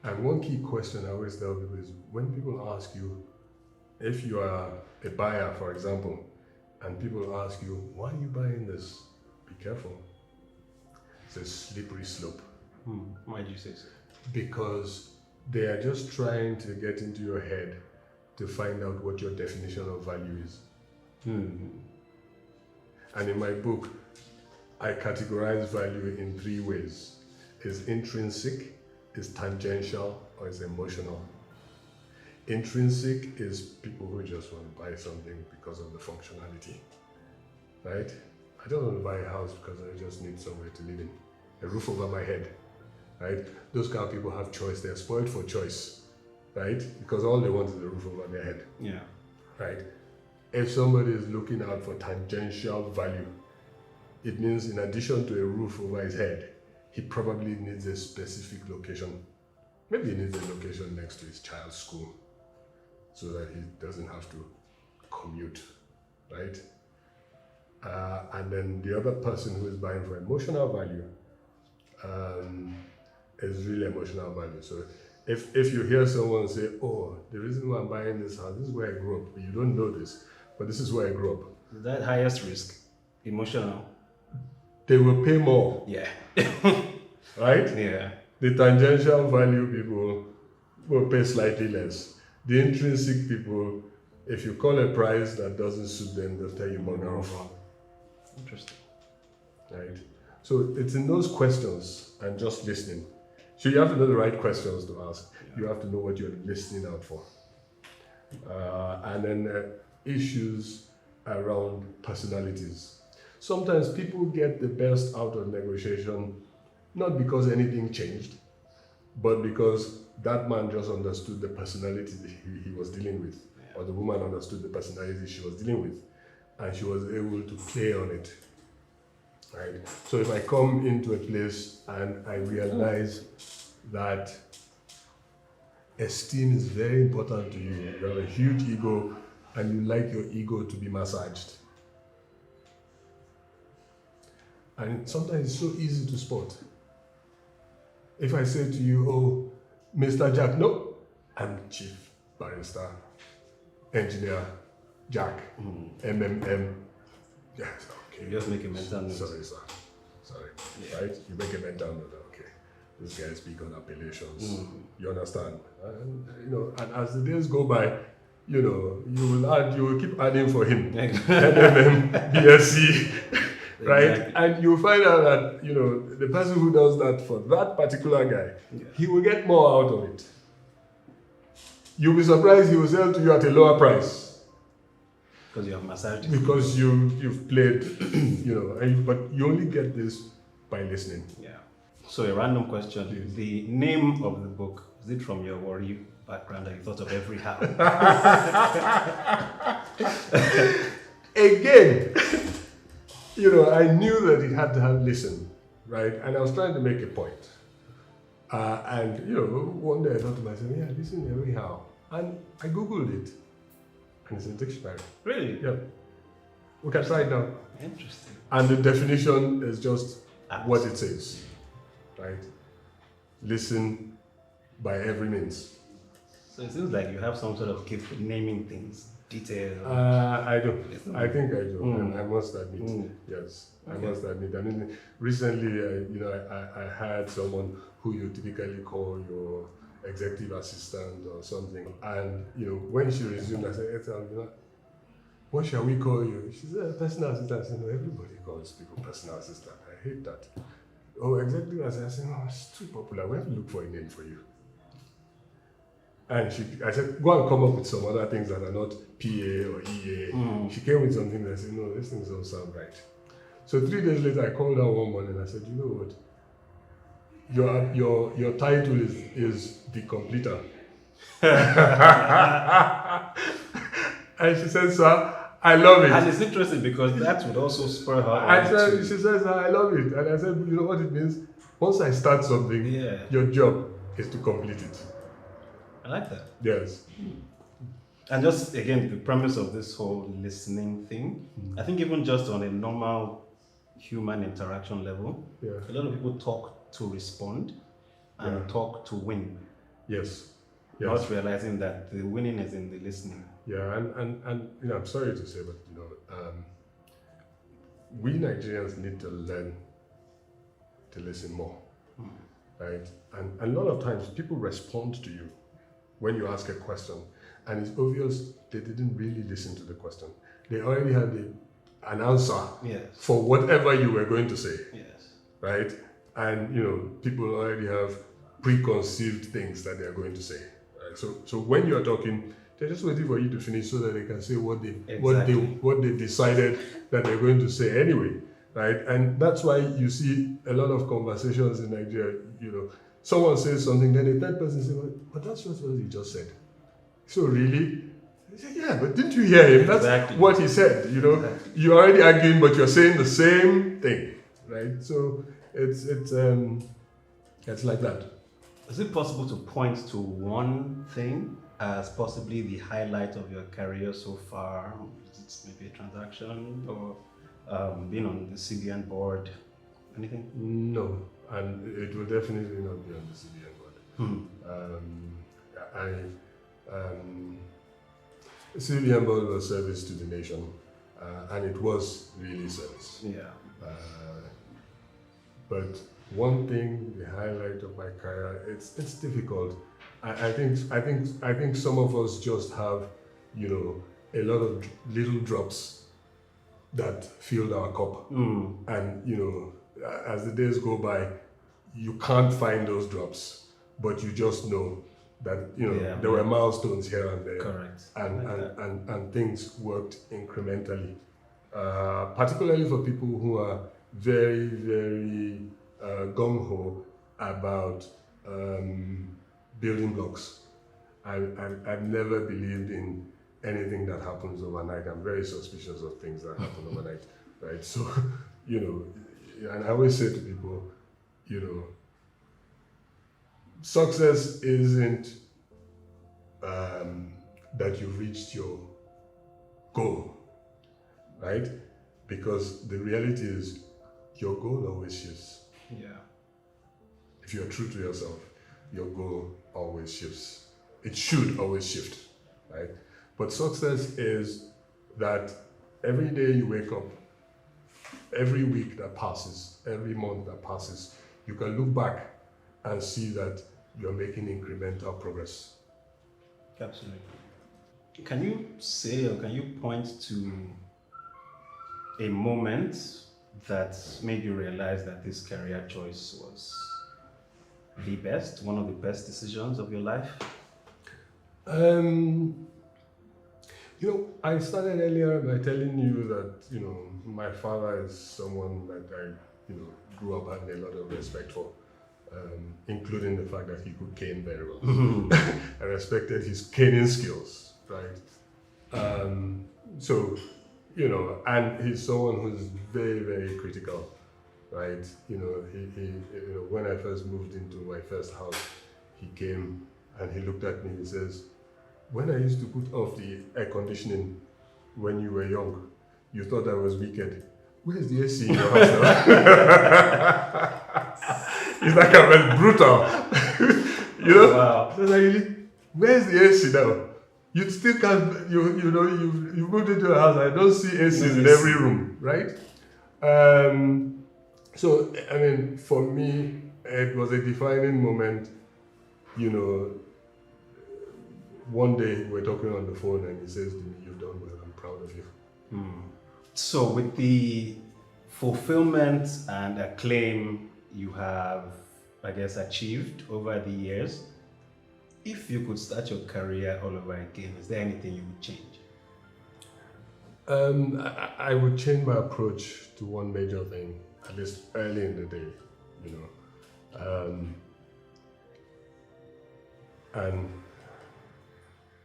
And one key question I always tell people is, when people ask you, if you are a buyer, for example, and people ask you, why are you buying this? Be careful. It's a slippery slope. Why do you say so? Because they are just trying to get into your head to find out what your definition of value is. And in my book, I categorize value in 3 ways. It's intrinsic, it's tangential, or it's emotional. Intrinsic is people who just want to buy something because of the functionality, right? I don't want to buy a house because I just need somewhere to live in, a roof over my head, right? Those kind of people have choice. They're spoiled for choice, right? Because all they want is a roof over their head, Yeah. right? If somebody is looking out for tangential value, it means in addition to a roof over his head, he probably needs a specific location. Maybe he needs a location next to his child's school so that he doesn't have to commute, right? And then the other person who is buying for emotional value is really emotional value. So if you hear someone say, oh, the reason why I'm buying this house, this is where I grew up, but you don't know this, but this is where I grew up. Is that highest risk? Emotional? They will pay more, Yeah. right? Yeah. The tangential value people will pay slightly less. The intrinsic people, if you call a price that doesn't suit them, they'll tell you bugger off. Interesting. Right? So it's in those questions and just listening. So you have to know the right questions to ask. You have to know what you're listening out for. And then issues around personalities. Sometimes people get the best out of negotiation, not because anything changed, but because that man just understood the personality that he was dealing with, or the woman understood the personality she was dealing with, and she was able to play on it. Right? So if I come into a place and I realize that esteem is very important to you, you have a huge ego and you like your ego to be massaged. And sometimes it's so easy to spot. If I say to you, oh, Mr. Jack, no, I'm Chief Barrister, Engineer Jack, MMM. Yes, okay. You just make a mental note. Sorry, sir. Sorry. Yeah. Right? You make a mental note. Okay. This guy speak on appellations. You understand? And, and as the days go by, you will keep adding for him. MMM, BSc. Right? Exactly. And you find out that, the person who does that for that particular guy, he will get more out of it. You'll be surprised he will sell to you at a lower price. Because you have massaged. Because you've played, but you only get this by listening. Yeah. So a random question. Please. The name of the book, is it from your worry background that you thought of every how? Again, I knew that it had to have listen, right? And I was trying to make a point. One day I thought to myself, yeah, listen every how. And I Googled it. And it's in the dictionary. Really? Yeah. We can try it now. Interesting. And the definition is just Apt. what it says, right? Listen by every means. So it seems like you have some sort of gift for naming things, details. I do. I think I do. And I must admit. Yes, I Okay. must admit. I mean, recently, I had someone who you typically call your executive assistant or something. And, when she resumed, I said, what shall we call you? She said, personal assistant. I said, no, everybody calls people personal assistant. I hate that. Oh, executive assistant. I said, no, it's too popular. We have to look for a name for you. And I said, go and come up with some other things that are not PA or EA. She came with something that I said, no, these things don't sound right. So 3 days later, I called her one morning and I said, you know what? Your title is the completer. And she said, sir, I love it. And it's interesting because that would also spur her on She says, I love it. And I said, you know what it means? Once I start something, your job is to complete it. I like that. Yes. And just again, the premise of this whole listening thing, I think even just on a normal human interaction level, a lot of people talk to respond and talk to win. Yes. Not realizing that the winning is in the listening. Yeah, and I'm sorry to say, but we Nigerians need to learn to listen more, right? And a lot of times people respond to you when you ask a question, and it's obvious they didn't really listen to the question. They already had an answer for whatever you were going to say, right? And people already have preconceived things that they are going to say, right? So when you're talking, they're just waiting for you to finish so that they can say what they decided that they're going to say anyway, right? And that's why you see a lot of conversations in Nigeria. Someone says something, then the third person says, "But that's just what he just said." So really? I say, yeah, but didn't you hear him? That's what he said. You're already arguing, but you're saying the same thing, right? So it's like that. Is it possible to point to one thing as possibly the highlight of your career so far? It's maybe a transaction or being on the CBN board, anything? No, and it will definitely not be on the CBN board. CBN board was service to the nation, and it was really service. Yeah. But one thing, the highlight of my career, it's difficult. I think some of us just have, a lot of little drops that filled our cup, and as the days go by, you can't find those drops, but you just know that there were milestones here and there. Correct. And things worked incrementally, particularly for people who are very, very gung-ho about building blocks. I've never believed in anything that happens overnight. I'm very suspicious of things that happen overnight, right? So, and I always say to people, success isn't that you've reached your goal, right? Because the reality is your goal always shifts. Yeah. If you're true to yourself, your goal always shifts. It should always shift, right? But success is that every day you wake up, every week that passes, every month that passes, you can look back and see that you're making incremental progress. Absolutely. Can you say or can you point to a moment that made you realize that this career choice was the best, one of the best decisions of your life? I started earlier by telling you that, my father is someone that I, grew up having a lot of respect for, including the fact that he could cane very well. I respected his caning skills, right? And he's someone who's very, very critical, right? He when I first moved into my first house, he came and he looked at me and he says, "When I used to put off the air conditioning when you were young, you thought I was wicked. Where's the AC in your house now?" It's like I'm brutal. Wow. So really, where's the AC now? You still can't, you moved into a house, I don't see ACs in every room, right? So, for me, it was a defining moment. One day we're talking on the phone and he says to me, "You've done well, I'm proud of you." So with the fulfillment and acclaim you have, I guess, achieved over the years, if you could start your career all over again, is there anything you would change? I would change my approach to one major thing, at least early in the day, and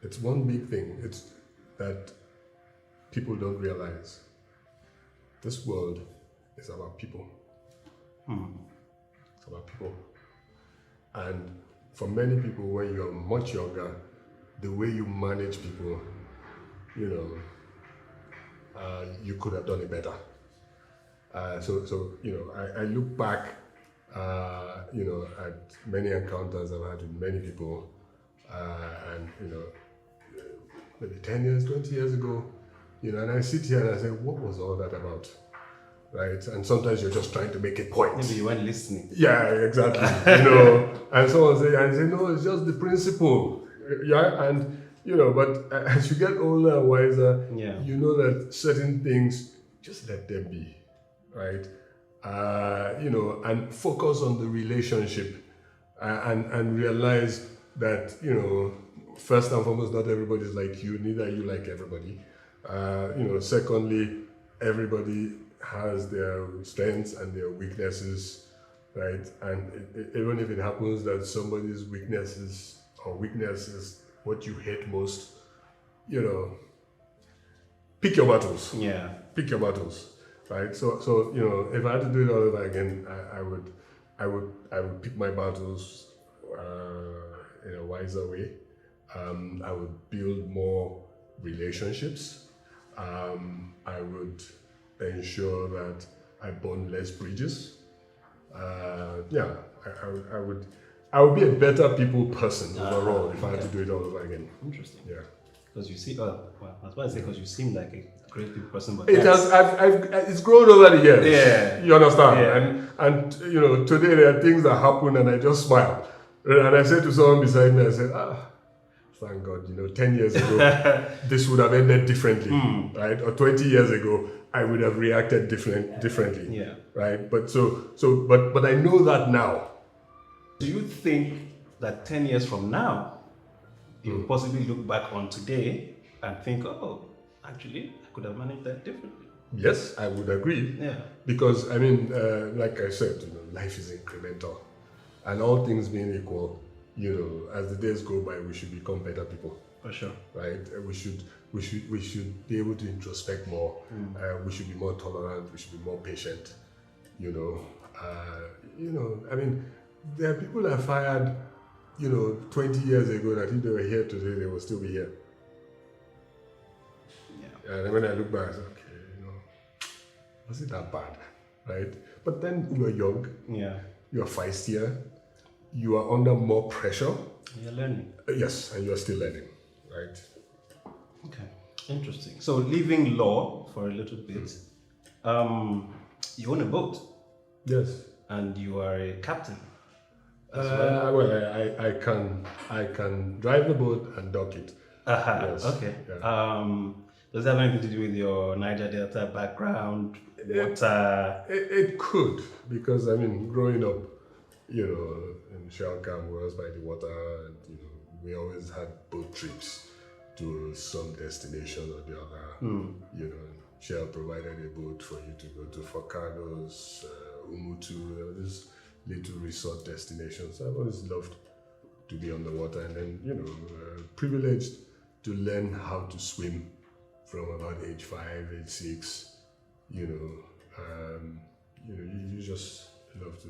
it's one big thing. It's that people don't realize. This world is about people. It's about people. And for many people, when you're much younger, the way you manage people, you could have done it better. I look back, at many encounters I've had with many people, and maybe 10 years, 20 years ago, and I sit here and I say, what was all that about? Right? And sometimes you're just trying to make a point. Maybe you weren't listening. Yeah, exactly. And someone say, no, it's just the principle. Yeah, and but as you get older and wiser, you know that certain things, just let them be, right? And focus on the relationship, and realize that first and foremost, not everybody's like you, neither you like everybody. Secondly, everybody has their strengths and their weaknesses, right? And even if it happens that somebody's weakness is what you hate most, pick your battles. Yeah. Pick your battles, right? So if I had to do it all over again, I would pick my battles in a wiser way. I would build more relationships. I would ensure that I burn less bridges. I would be a better people person overall if I had to do it all over again. Interesting. Yeah. Because you see, I was about to say because you seem like a great people person, but it's grown over the years. Yeah. You understand? Yeah. And today there are things that happen and I just smile. And I said to someone beside me, I said, thank God, 10 years ago, this would have ended differently, right? Or 20 years ago, I would have reacted differently. Yeah. Right? But but I know that now. Do you think that 10 years from now, you will possibly look back on today and think, oh, actually, I could have managed that differently? Yes, I would agree. Yeah. Because, like I said, life is incremental. And all things being equal, as the days go by, we should become better people. For sure. Right? We should be able to introspect more. We should be more tolerant. We should be more patient. There are people that fired 20 years ago that if they were here today, they will still be here. Yeah. And when I look back, I say, okay, was it that bad? Right? But then you are young. Yeah. You are feistier. You are under more pressure. You're learning. Yes, and you are still learning. Right? Okay. Interesting. So leaving law for a little bit, you own a boat. Yes. And you are a captain. I can drive the boat and dock it. Yes. Okay. Yeah. Does it have anything to do with your Niger Delta background, water? It could, because growing up, in Shalcam, we was by the water, and we always had boat trips to some destination or the other. Shell provided a boat for you to go to Forcados, Umutu, these little resort destinations. I've always loved to be on the water, and then privileged to learn how to swim from about age 5, age 6. You just love to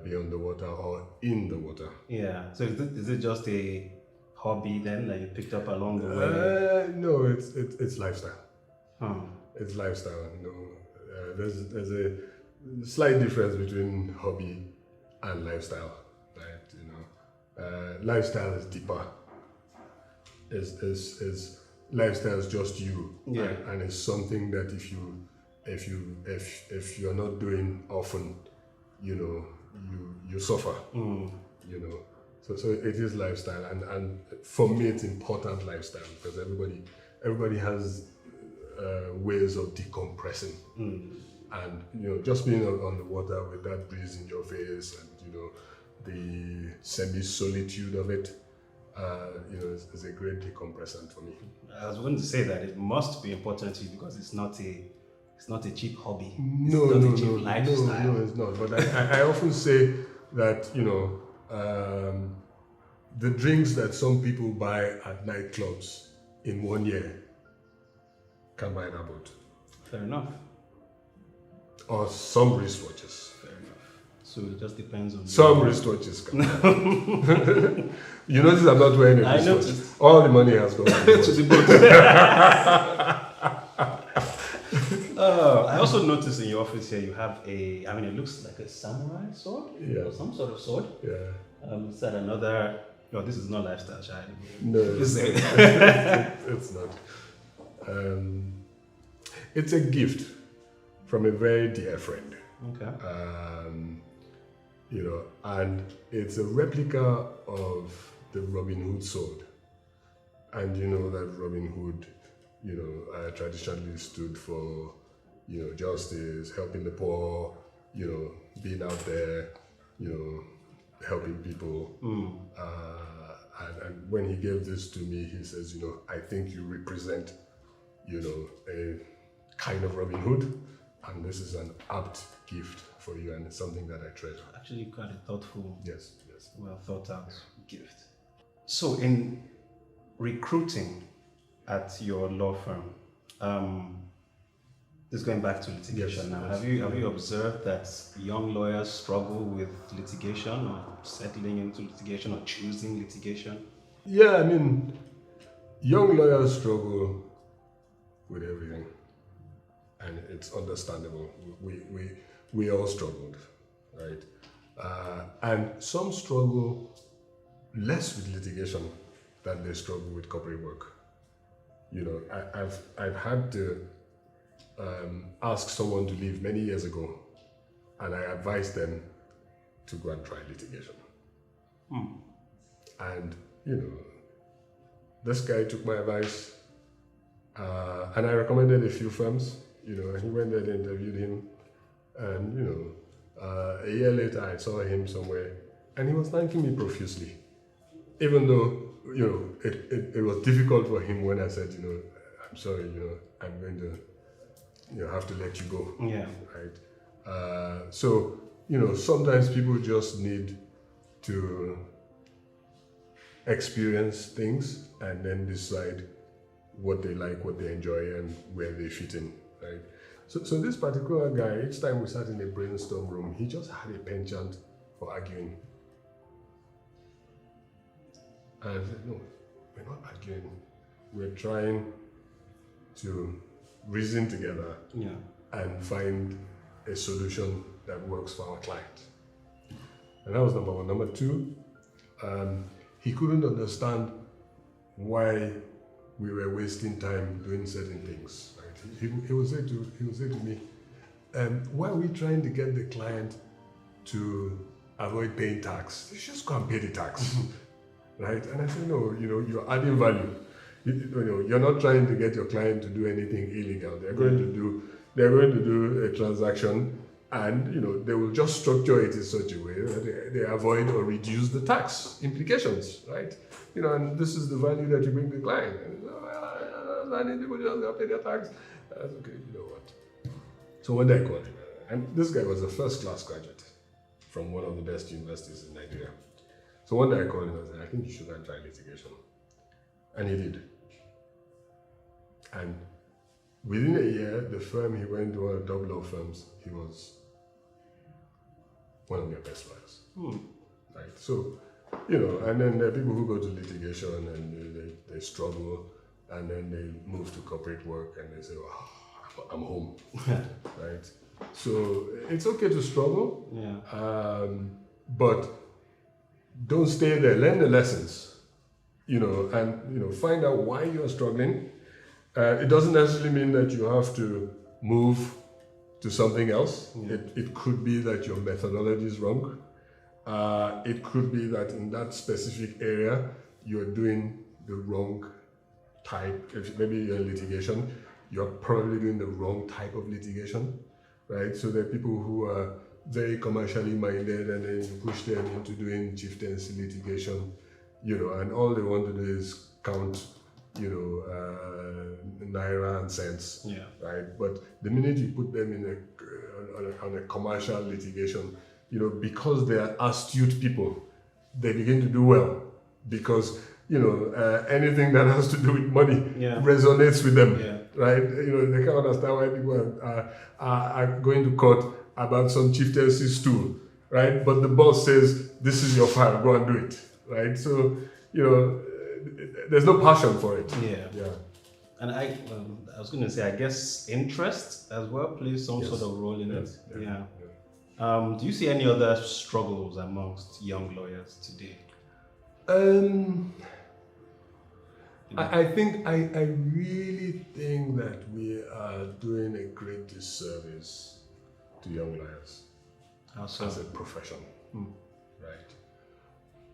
be on the water or in the water. Yeah. So is it just a hobby then that you picked up along the way? No, it's lifestyle. Oh. It's lifestyle. There's a slight difference between hobby and lifestyle, right? Lifestyle is deeper. Is lifestyle is just you, right? And it's something that if you're not doing often, you suffer. So it is lifestyle, and for me it's important lifestyle, because everybody has ways of decompressing. And just being on the water with that breeze in your face, and the semi-solitude of it, is a great decompressant for me. I was going to say that it must be important to you because it's not a cheap hobby. No, it's not a cheap lifestyle. No, it's not. But I often say that the drinks that some people buy at nightclubs in 1 year can buy that boat. Fair enough. Or some wristwatches. Fair enough. So it just depends on some wristwatches. You notice I'm not wearing a wristwatch. I noticed. All the money has gone to the boat. I also noticed in your office here you have it looks like a samurai sword, or some sort of sword. Yeah. Said another. No, this is not lifestyle, child. No, it's not. It's a gift from a very dear friend. Okay. And it's a replica of the Robin Hood sword. And that Robin Hood, traditionally stood for, justice, helping the poor, being out there, helping people. And when he gave this to me, he says, I think you represent, a kind of Robin Hood, and this is an apt gift for you, and it's something that I treasure. Actually, quite a thoughtful, Yes. well thought out gift. So, in recruiting at your law firm, this is going back to litigation now. Yes. Have you observed that young lawyers struggle with litigation, or settling into litigation, or choosing litigation? Yeah, I mean, young lawyers struggle with everything, and it's understandable. We all struggled, right? And some struggle less with litigation than they struggle with corporate work. I've had to ask someone to leave many years ago, and I advised them to go and try litigation. And this guy took my advice, and I recommended a few firms. And he went there and interviewed him, and a year later I saw him somewhere, and he was thanking me profusely, even though it was difficult for him when I said, I'm sorry, I'm going to have to let you go. Yeah. Right. So sometimes people just need to experience things and then decide what they like, what they enjoy, and where they fit in. Right. So this particular guy, each time we sat in a brainstorm room, he just had a penchant for arguing. And I said, no, we're not arguing. We're trying to reason together and find a solution that works for our client. And that was number one. Number two, he couldn't understand why we were wasting time doing certain things. Right? He would say to me, why are we trying to get the client to avoid paying tax? They should just go and pay the tax. Right? And I said, no, you're adding value. You're not trying to get your client to do anything illegal. They're going to do a transaction, and they will just structure it in such a way that they avoid or reduce the tax implications, right? And this is the value that you bring to the client. And people just gotta pay their tax. That's okay. You know what? So one day I called him, and this guy was a first-class graduate from one of the best universities in Nigeria. So one day I called him and said, I think you should go and try litigation. And he did. And within a year, the firm he went to, one of the top law firms, he was one of their best lawyers. Right? So, and then there are people who go to litigation and they struggle, and then they move to corporate work and they say, oh, I'm home. Right? So it's okay to struggle, but don't stay there. Learn the lessons, and find out why you're struggling. It doesn't necessarily mean that you have to move to something else. It could be that your methodology is wrong. It could be that in that specific area you're doing the wrong type. If maybe you're in litigation, you're probably doing the wrong type of litigation, right? So there are people who are very commercially minded, and then you push them into doing chieftaincy litigation, and all they want to do is count, naira and cents, right? But the minute you put them in on a commercial litigation, because they are astute people, they begin to do well, because anything that has to do with money resonates with them, right? They can't understand why people are going to court about some chieftaincy stool, right? But the boss says, this is your file, go and do it, right? So, there's no passion for it. Yeah. And I was going to say, I guess interest as well plays some sort of role in it. Do you see any other struggles amongst young lawyers today? I really think that we are doing a great disservice to young lawyers as a profession, right?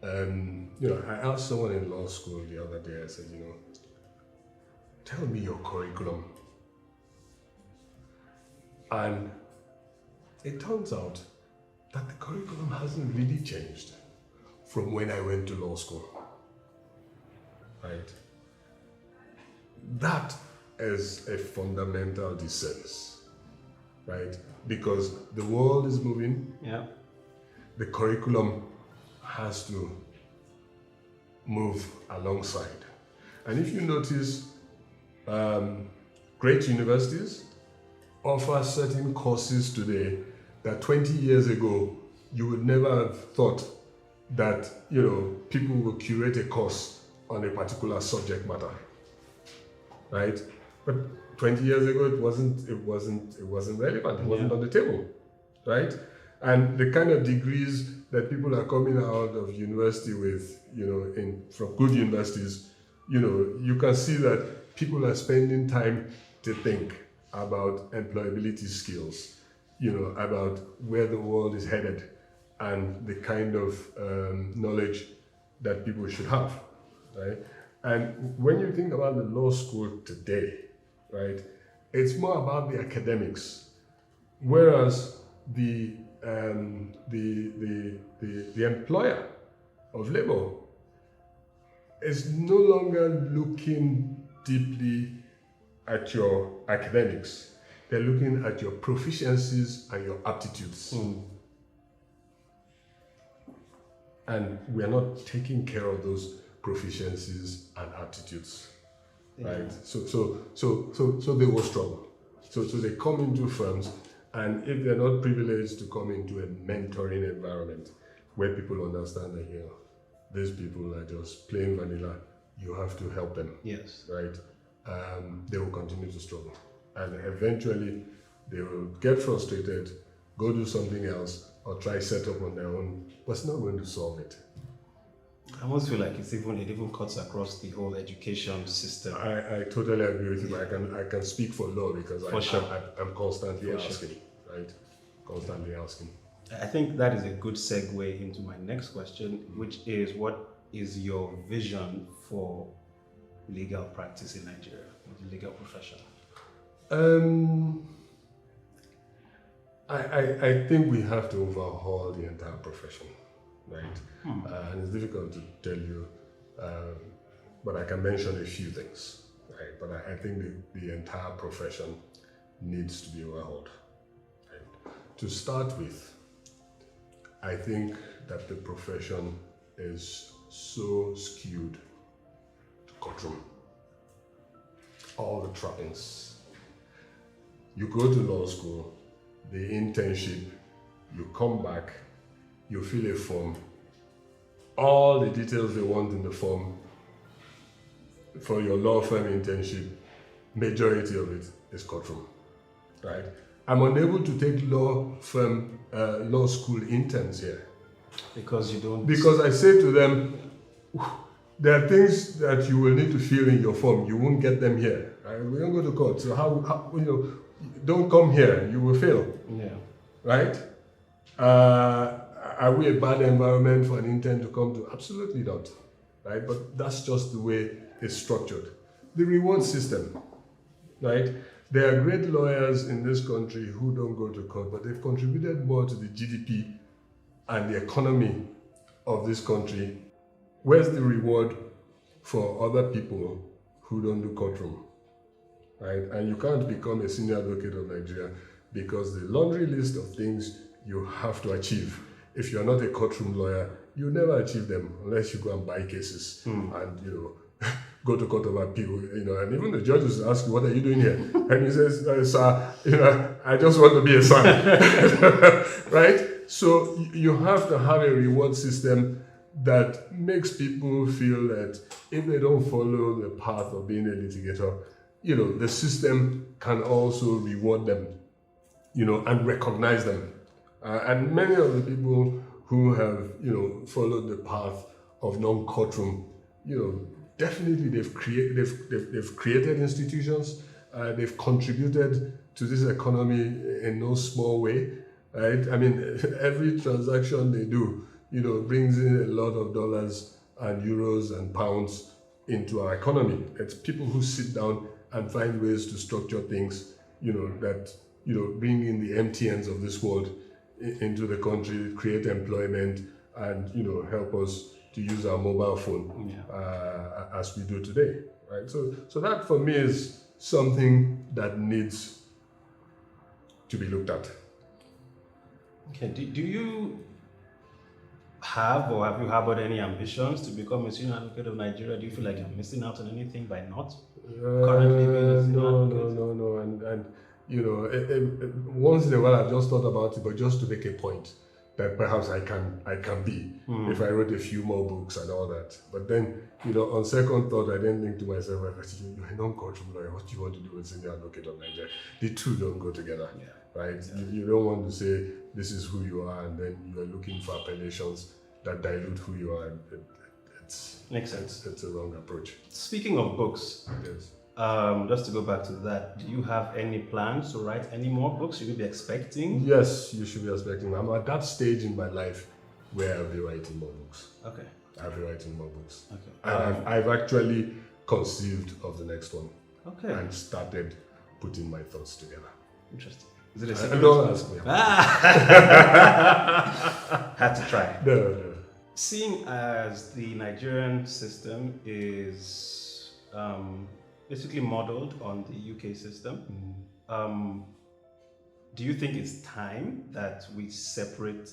I asked someone in law school the other day, I said, tell me your curriculum. And it turns out that the curriculum hasn't really changed from when I went to law school. right? That is a fundamental disservice, right? Because the world is moving, Yeah. the curriculum has to move alongside. And if you notice, great universities offer certain courses today that 20 years ago you would never have thought that, you know, people will curate a course on a particular subject matter, right? But 20 years ago it wasn't relevant, it wasn't on the table, right? And the kind of degrees that people are coming out of university with, you know, from good universities, you know, you can see that people are spending time to think about employability skills, you know, about where the world is headed and the kind of knowledge that people should have, right? And when you think about the law school today, right, it's more about the academics, whereas the employer of labor is no longer looking deeply at your academics. They're looking at your proficiencies and your aptitudes. And we are not taking care of those proficiencies and aptitudes, right? So they will struggle. So they come into firms, and if they're not privileged to come into a mentoring environment where people understand that, you know, these people are just plain vanilla, you have to help them. Yes. Right? They will continue to struggle. And eventually they will get frustrated, go do something else, or try set up on their own, but it's not going to solve it. I almost feel like it even cuts across the whole education system. I totally agree with you. I can speak for law because I'm constantly For asking, right? Constantly asking. I think that is a good segue into my next question, which is, what is your vision for legal practice in Nigeria, the legal profession? I think we have to overhaul the entire profession, right? And it's difficult to tell you, but I can mention a few things, right? But I think the entire profession needs to be overhauled. Right? To start with, I think that the profession is so skewed to courtroom. All the trappings. You go to law school, the internship, you come back, you fill a form, all the details they want in the form for your law firm internship, majority of it is courtroom, right? I'm unable to take law school interns here. Because you don't... Because I say to them, there are things that you will need to fill in your form. You won't get them here. Right? We don't go to court. So how you know, don't come here. You will fail. Yeah. Right? Are we a bad environment for an intern to come to? Absolutely not. Right? But that's just the way it's structured. The reward system. Right? There are great lawyers in this country who don't go to court, but they've contributed more to the GDP and the economy of this country. Where's the reward for other people who don't do courtroom, right? And you can't become a senior advocate of Nigeria because the laundry list of things you have to achieve, if you're not a courtroom lawyer, you never achieve them unless you go and buy cases and, you know, go to court of appeal, you know, and even the judges ask you, what are you doing here? And he says, sir, you know, I just want to be a son, right? So you have to have a reward system that makes people feel that if they don't follow the path of being a litigator, you know, the system can also reward them, you know, and recognize them. And many of the people who have, you know, followed the path of non-courtroom, you know, definitely they've created institutions, they've contributed to this economy in no small way, right? I mean, every transaction they do, you know, brings in a lot of dollars and euros and pounds into our economy. It's people who sit down and find ways to structure things, you know, that, you know, bring in the MTNs of this world into the country, create employment, and, you know, help us to use our mobile phone as we do today, right? So that for me is something that needs to be looked at. Okay, do you have or have you harbored any ambitions to become a senior advocate of Nigeria? Do you feel like you're missing out on anything by not currently being a senior advocate? No. And you know, once in a while I've just thought about it, but just to make a point that perhaps I can be if I wrote a few more books and all that. But then, you know, on second thought, I didn't think to myself, well, you're a non-courtroom lawyer, what do you want to do with senior advocate of Nigeria? The two don't go together, right? Exactly. You don't want to say this is who you are and then you're looking for appellations that dilute who you are. Makes sense. It's a wrong approach. Speaking of books, yes. Just to go back to that, do you have any plans to write any more books? Should we be expecting? Yes, you should be expecting. I'm at that stage in my life where I'll be writing more books. Okay. I'll be writing more books. Okay. I've actually conceived of the next one. Okay. And started putting my thoughts together. Interesting. Is it a secret? Don't ask me. Had to try. No. Seeing as the Nigerian system is basically modeled on the UK system, do you think it's time that we separate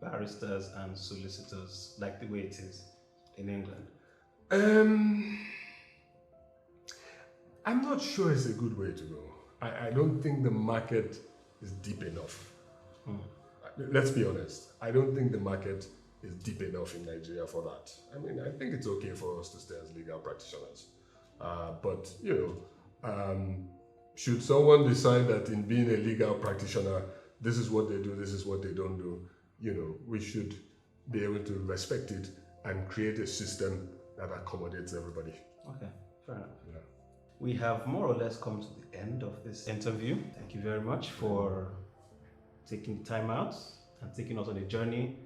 barristers and solicitors like the way it is in England? I'm not sure it's a good way to go. I don't think the market is deep enough. Let's be honest. I don't think the market is deep enough in Nigeria for that. I mean, I think it's okay for us to stay as legal practitioners. But, you know, should someone decide that in being a legal practitioner, this is what they do, this is what they don't do, you know, we should be able to respect it and create a system that accommodates everybody. Okay, fair enough. Yeah. We have more or less come to the end of this interview. Thank you very much for taking the time out and taking us on a journey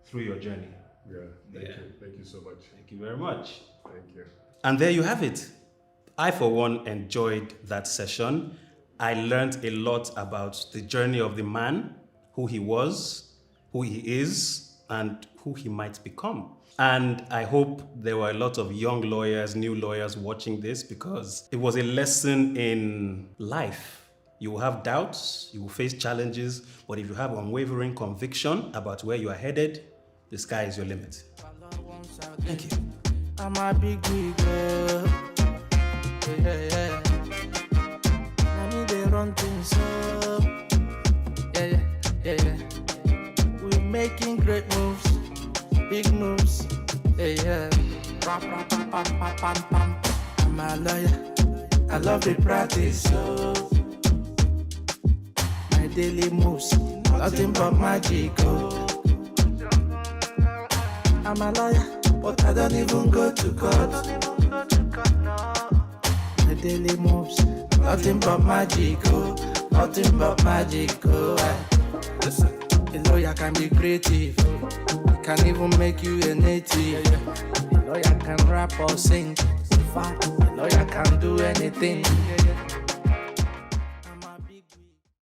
through your journey. Yeah, thank you. Thank you so much. Thank you very much. Thank you. And there you have it. I, for one, enjoyed that session. I learned a lot about the journey of the man, who he was, who he is, and who he might become. And I hope there were a lot of young lawyers, new lawyers watching this, because it was a lesson in life. You will have doubts, you will face challenges, but if you have unwavering conviction about where you are headed, the sky is your limit. Thank you. I'm a bigwig, yeah. I need they run things up, yeah. We're making great moves, big moves, yeah. I'm a lawyer, I love the practice, so my daily moves, nothing but magic, I'm a lawyer, but I don't even go to court. My daily moves, nothing but magic, nothing but magic, Listen, a lawyer can be creative, it can even make you a native. A lawyer can rap or sing, in fact, a lawyer can do anything.